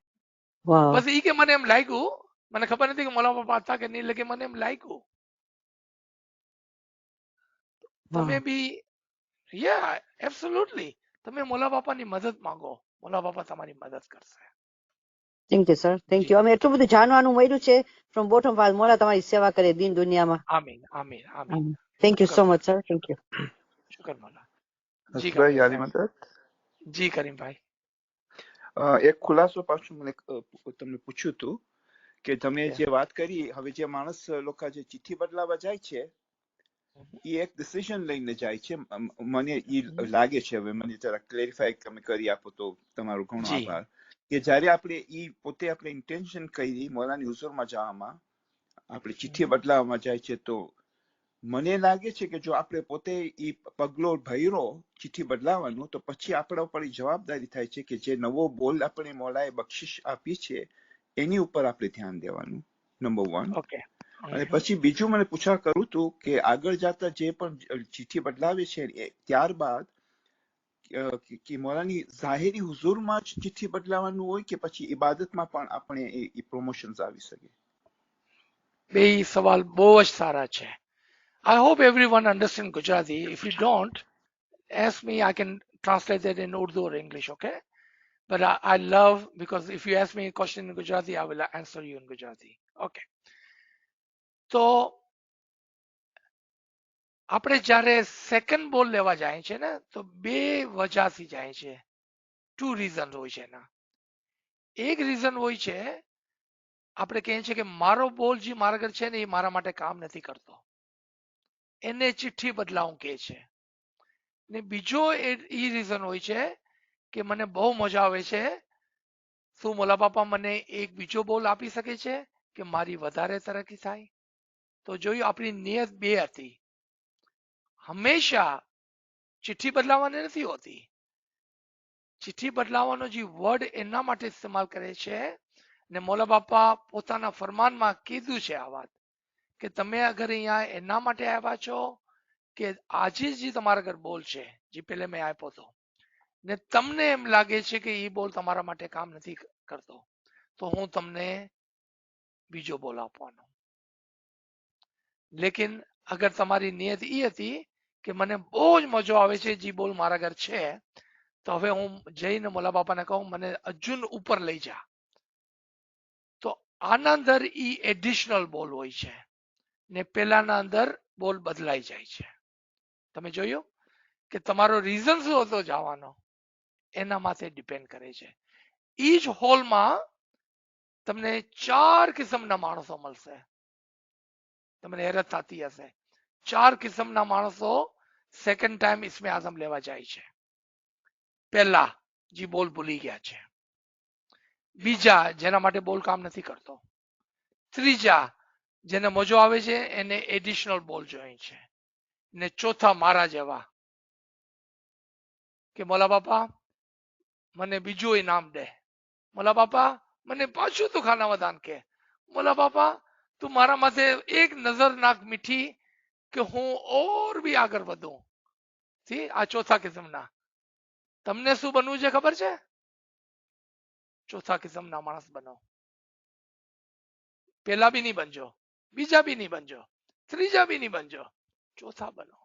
બસ ઈ કે મને એમ લાગ્યું, મને ખબર નથી કે મોલા બાપા હતા કે નહીં, લેકિન મને એમ લાગ્યું. તમે બી યા એબ્સોલ્યુટલી તમે મોલા બાપાની મદદ માંગો, મોલા બાપા તમારી મદદ કરશે. Thank you sir, thank you. અમે એટલું બધું જાણવાનું મળ્યું છે ફ્રોમ બોટમ ઓફ મોલા તમારી સેવા કરે દીન દુનિયામાં. આમીન આમીન આમીન. Thank you so much sir, thank you. શુક્ર મોલા. જી હસભાઈ યારી કામરેજ મદદ. જી કરીમભાઈ. એક ખુલાસો પાછું મને તમને પૂછ્યું હતું કે તમે જે વાત કરી, હવે જે માણસ લોકો જે ચિઠ્ઠી બદલાવા જાય છે એ એક ડિસિઝન લઈને જાય છે. મને એ લાગે છે, હવે મને જરા ક્લેરિફાય તમે કરી આપો તો તમારો ઘણો જી આભાર. કે જ્યારે આપણે ઈ પોતે આપણે ઇન્ટેન્શન કરી મોલાની હુઝુરમાં જવામાં, આપણે ચિઠ્ઠી બદલાવવામાં જાય છે, તો મને લાગે છે કે જો આપણે પોતે ઈ પગલો ભર્યો ચિઠ્ઠી બદલાવાનું, તો પછી આપણા ઉપર જવાબદારી થાય છે કે જે નવો બોલ આપણે મોલાએ બક્ષિસ આપી છે એની ઉપર આપણે ધ્યાન દેવાનું, નંબર 1. ઓકે. અને પછી બીજું મને પૂછા કરું તું કે આગળ જતા જે પણ ચિઠ્ઠી બદલાવે છે ત્યારબાદ કે મોલાની જાહેરી હુઝુરમાં જ ચિઠ્ઠી બદલાવાનું હોય કે પછી ઇબાદતમાં પણ આપણે એ પ્રમોશન્સ આવી શકે? બે સવાલ બહુ જ સારા છે. I hope everyone understands Gujarati. If you don't, ask me, I can translate it in Urdu or English, okay? But I love, because if you ask me a question in Gujarati, I will answer you in Gujarati. Okay. તો આપણે જ્યારે second બોલ લેવા જાય છે ને તો બે વજહથી જાય છે. 2 રીઝન હોય છે એના. એક રીઝન હોય છે આપણે કહીએ છીએ કે મારો બોલ જે મારા આગળ છે ને એ મારા માટે કામ નથી કરતો, એને ચિઠ્ઠી બદલાવું કહે છે. ને બીજો એ રીઝન હોય છે કે મને બહુ મજા આવે છે, શું મોલા બાપા મને એક બીજો બોલ આપી શકે છે કે મારી વધારે તરક્કી થાય? તો જોયું આપણી નિયત બે હતી. હંમેશા ચિઠ્ઠી બદલાવાની નથી હોતી. ચિઠ્ઠી બદલાવાનો જે વર્ડ એના માટે ઇસ્તેમાલ કરે છે, ને મોલા બાપા પોતાના ફરમાનમાં કીધું છે આ વાત કે તમે અગર અહીંયા એના માટે આવ્યા છો કે આજે જે તમારા ઘર બોલ છે જે પેલે મેં આપ્યો હતો ને તમને એમ લાગે છે કે એ બોલ તમારા માટે કામ નથી કરતો, તો હું તમને બીજો બોલ આપવાનો. લેકિન અગર તમારી નિયત એ હતી કે મને બહુ જ મજો આવે છે જે બોલ મારા ઘર છે, તો હવે હું જઈને મોલા બાપાને કહું મને અજુન ઉપર લઈ જા, તો આના અંદર ઈ એડિશનલ બોલ હોય છે ને પેલાના અંદર બોલ બદલાઈ જાય છે. તમે જોયું કે તમારો રીઝન શું હતો જવાનો, એના માથે ડિપેન્ડ કરે છે. ઈ જ હોલમાં તમને 4 કિસ્મના માણસો મળશે. તમને હેરત થતી હશે, 4 કિસ્મના માણસો સેકન્ડ ટાઈમ ઇસ્મે આઝમ લેવા જાય છે. પહેલા જે બોલ ભૂલી ગયા છે, બીજા જેના માટે બોલ કામ નથી કરતો, ત્રીજા જેને મજો આવે છે એને એડિશનલ બોલ જોઈએ છે, ને ચોથા મારા જેવા કે મોલા બાપા મને બીજું ઇનામ દે, મોલા બાપા મને પાછું તું ખાના વદાન કે, મોલા બાપા તું મારા માથે એક નજર નાખ મીઠી કે હું ઓર બી આગળ વધું. આ ચોથા કિસ્મના. તમને શું બનવું છે ખબર છે? ચોથા કિસ્મના માણસ બનો. પેલા બી નહીં બનજો, બીજા બી નહીં બનજો, ત્રીજા બી નહીં બનજો, ચોથા બનો.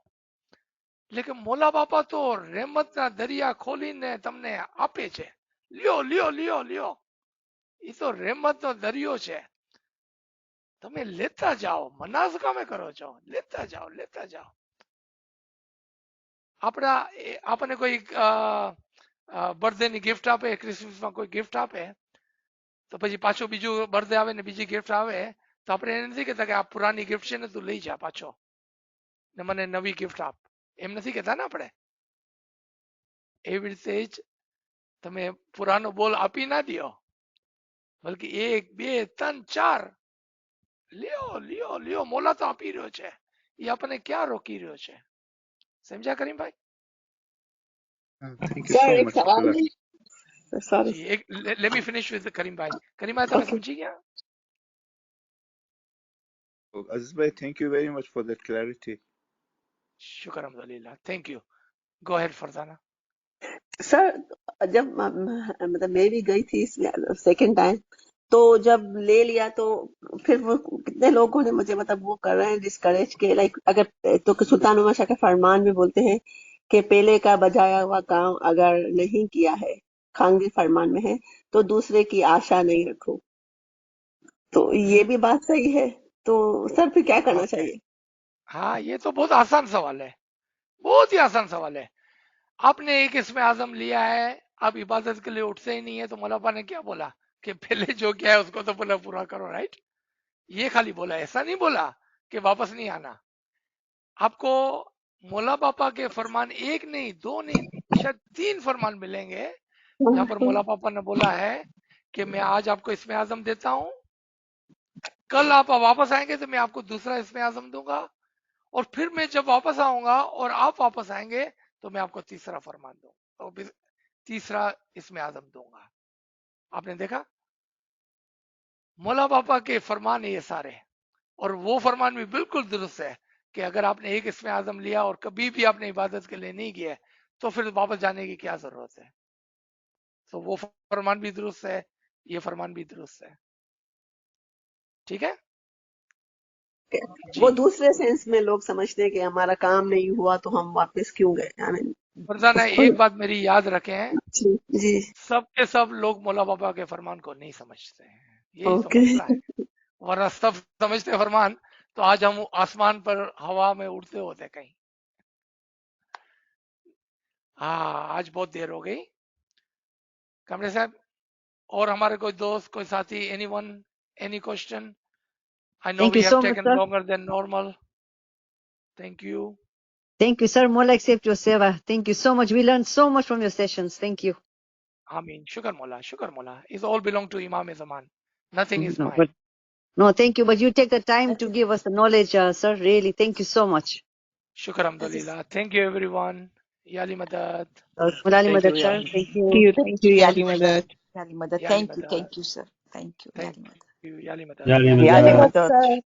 એટલે કે મોલા બાપા તો રહેમતના દરિયા ખોલીને તમને આપે છે, લ્યો લ્યો લ્યો લ્યો. એ તો રહેમતનો દરિયો છે, તમે લેતા જાઓ, મનાસ કામે કરો છો, લેતા જાઓ લેતા જાઓ. આપણને કોઈ બર્થડે ની ગિફ્ટ આપે, ક્રિસમસમાં કોઈ ગિફ્ટ આપે, તો પછી પાછો બીજું બર્થડે આવે ને બીજી ગિફ્ટ આવે, તો આપણે એને નથી કહેતા કે આ પુરાની ગિફ્ટ છે ને તું લઈ જા પાછો ને મને નવી ગિફ્ટ આપ, એમ નથી કહેતા ને આપણે. એવી રીતે જ તમે પુરાનો બોલ આપી ના દો, બલકી 1 2 3 4 લ્યો લ્યો લ્યો, મોલા તો આપી રહ્યો છે, એ આપણને ક્યાં રોકી રહ્યો છે? સમજ્યા Karimbhai? Thank you sir so એક મચ સવાલ સોરી. જી, એક let me finish with Karimbhai. Karimbhai તમે ઓકે. સમજી ગયા? Azizbhai, thank you very much for that clarity. शुक्र अल्हम्दुलिल्लाह, thank you. Go ahead Farzana. Sir जब मतलब मैं भी गई थी सेकेंड टाइम, तो जब ले लिया तो फिर वो कितने लोगों ने मुझे मतलब वो कर रहे हैं डिस्करेज के, लाइक अगर तो सुल्तान शाह के फरमान में बोलते हैं कि पहले का बजाया हुआ काम अगर नहीं किया है, खानगी फरमान में है, तो दूसरे की आशा नहीं रखो. तो ये भी बात सही है, तो सर फिर क्या करना ओके, चाहिए? हाँ ये तो बहुत आसान सवाल है, बहुत ही आसान सवाल है. आपने एक इसमें आजम लिया है, आप इबादत के लिए उठते ही नहीं है, तो मौलापा ने क्या बोला कि पहले जो किया है उसको तो बोला पूरा करो, राइट? ये खाली बोला, ऐसा नहीं बोला कि वापस नहीं आना. आपको मौला पापा के फरमान एक नहीं, दो नहीं, शायद 3 फरमान मिलेंगे जहां पर मौला पापा ने बोला है कि मैं आज आपको इसमें आजम देता हूं, कल आप वापस आएंगे तो मैं आपको दूसरा इसमें आजम दूंगा, और फिर मैं जब वापस आऊंगा और आप वापस आएंगे तो मैं आपको तीसरा फरमान दूंगा, तो तीसरा इसमें आजम दूंगा. आपने देखा, मौला पापा के फरमान है ये सारे, और वो फरमान भी बिल्कुल दुरुस्त है कि अगर आपने एक इसमें आजम लिया और कभी भी आपने इबादत के लिए नहीं किया तो फिर वापस जाने की क्या जरूरत है? तो वो फरमान भी दुरुस्त है, ये फरमान भी दुरुस्त है. ठीक है वो जी. दूसरे सेंस में लोग समझते हैं कि हमारा काम नहीं हुआ तो हम वापस क्यों गए. आई मीन फरजाना उसको. एक बात मेरी याद रखें, जी जी. सब के सब लोग मौला बाबा के फरमान को नहीं समझते हैं, यही तो ओके. मसला है. वरना सब समझते हैं फरमान तो आज हम आसमान पर हवा में उड़ते होते कहीं. हाँ, आज बहुत देर हो गई. कमरे साहब, और हमारे कोई दोस्त, कोई साथी, anyone, any question? I know Thank we you have so much, taken sir. longer than normal. Thank you. Thank you, sir. Mola accept your seva. Thank you so much. We learned so much from your sessions. Thank you. Ameen. Shukar Mola. Shukar Mola. It's all belong to Imam Zaman. Nothing is No, mine. but no, thank you. But you take the time to give us the knowledge, sir. Really, thank you so much. Shukar Alhamdulillah. Thank you everyone. Yali Madad. Thank Mulali Madad, you, sir. Yali. Thank you. Thank you, Yali Yali Madad. Madad. Yali Madad. Yali Madad. Thank you, sir. Thank you, Thank Yali Madad. you. Yali Madad. Yeah, Yali Yali Madad. Madad.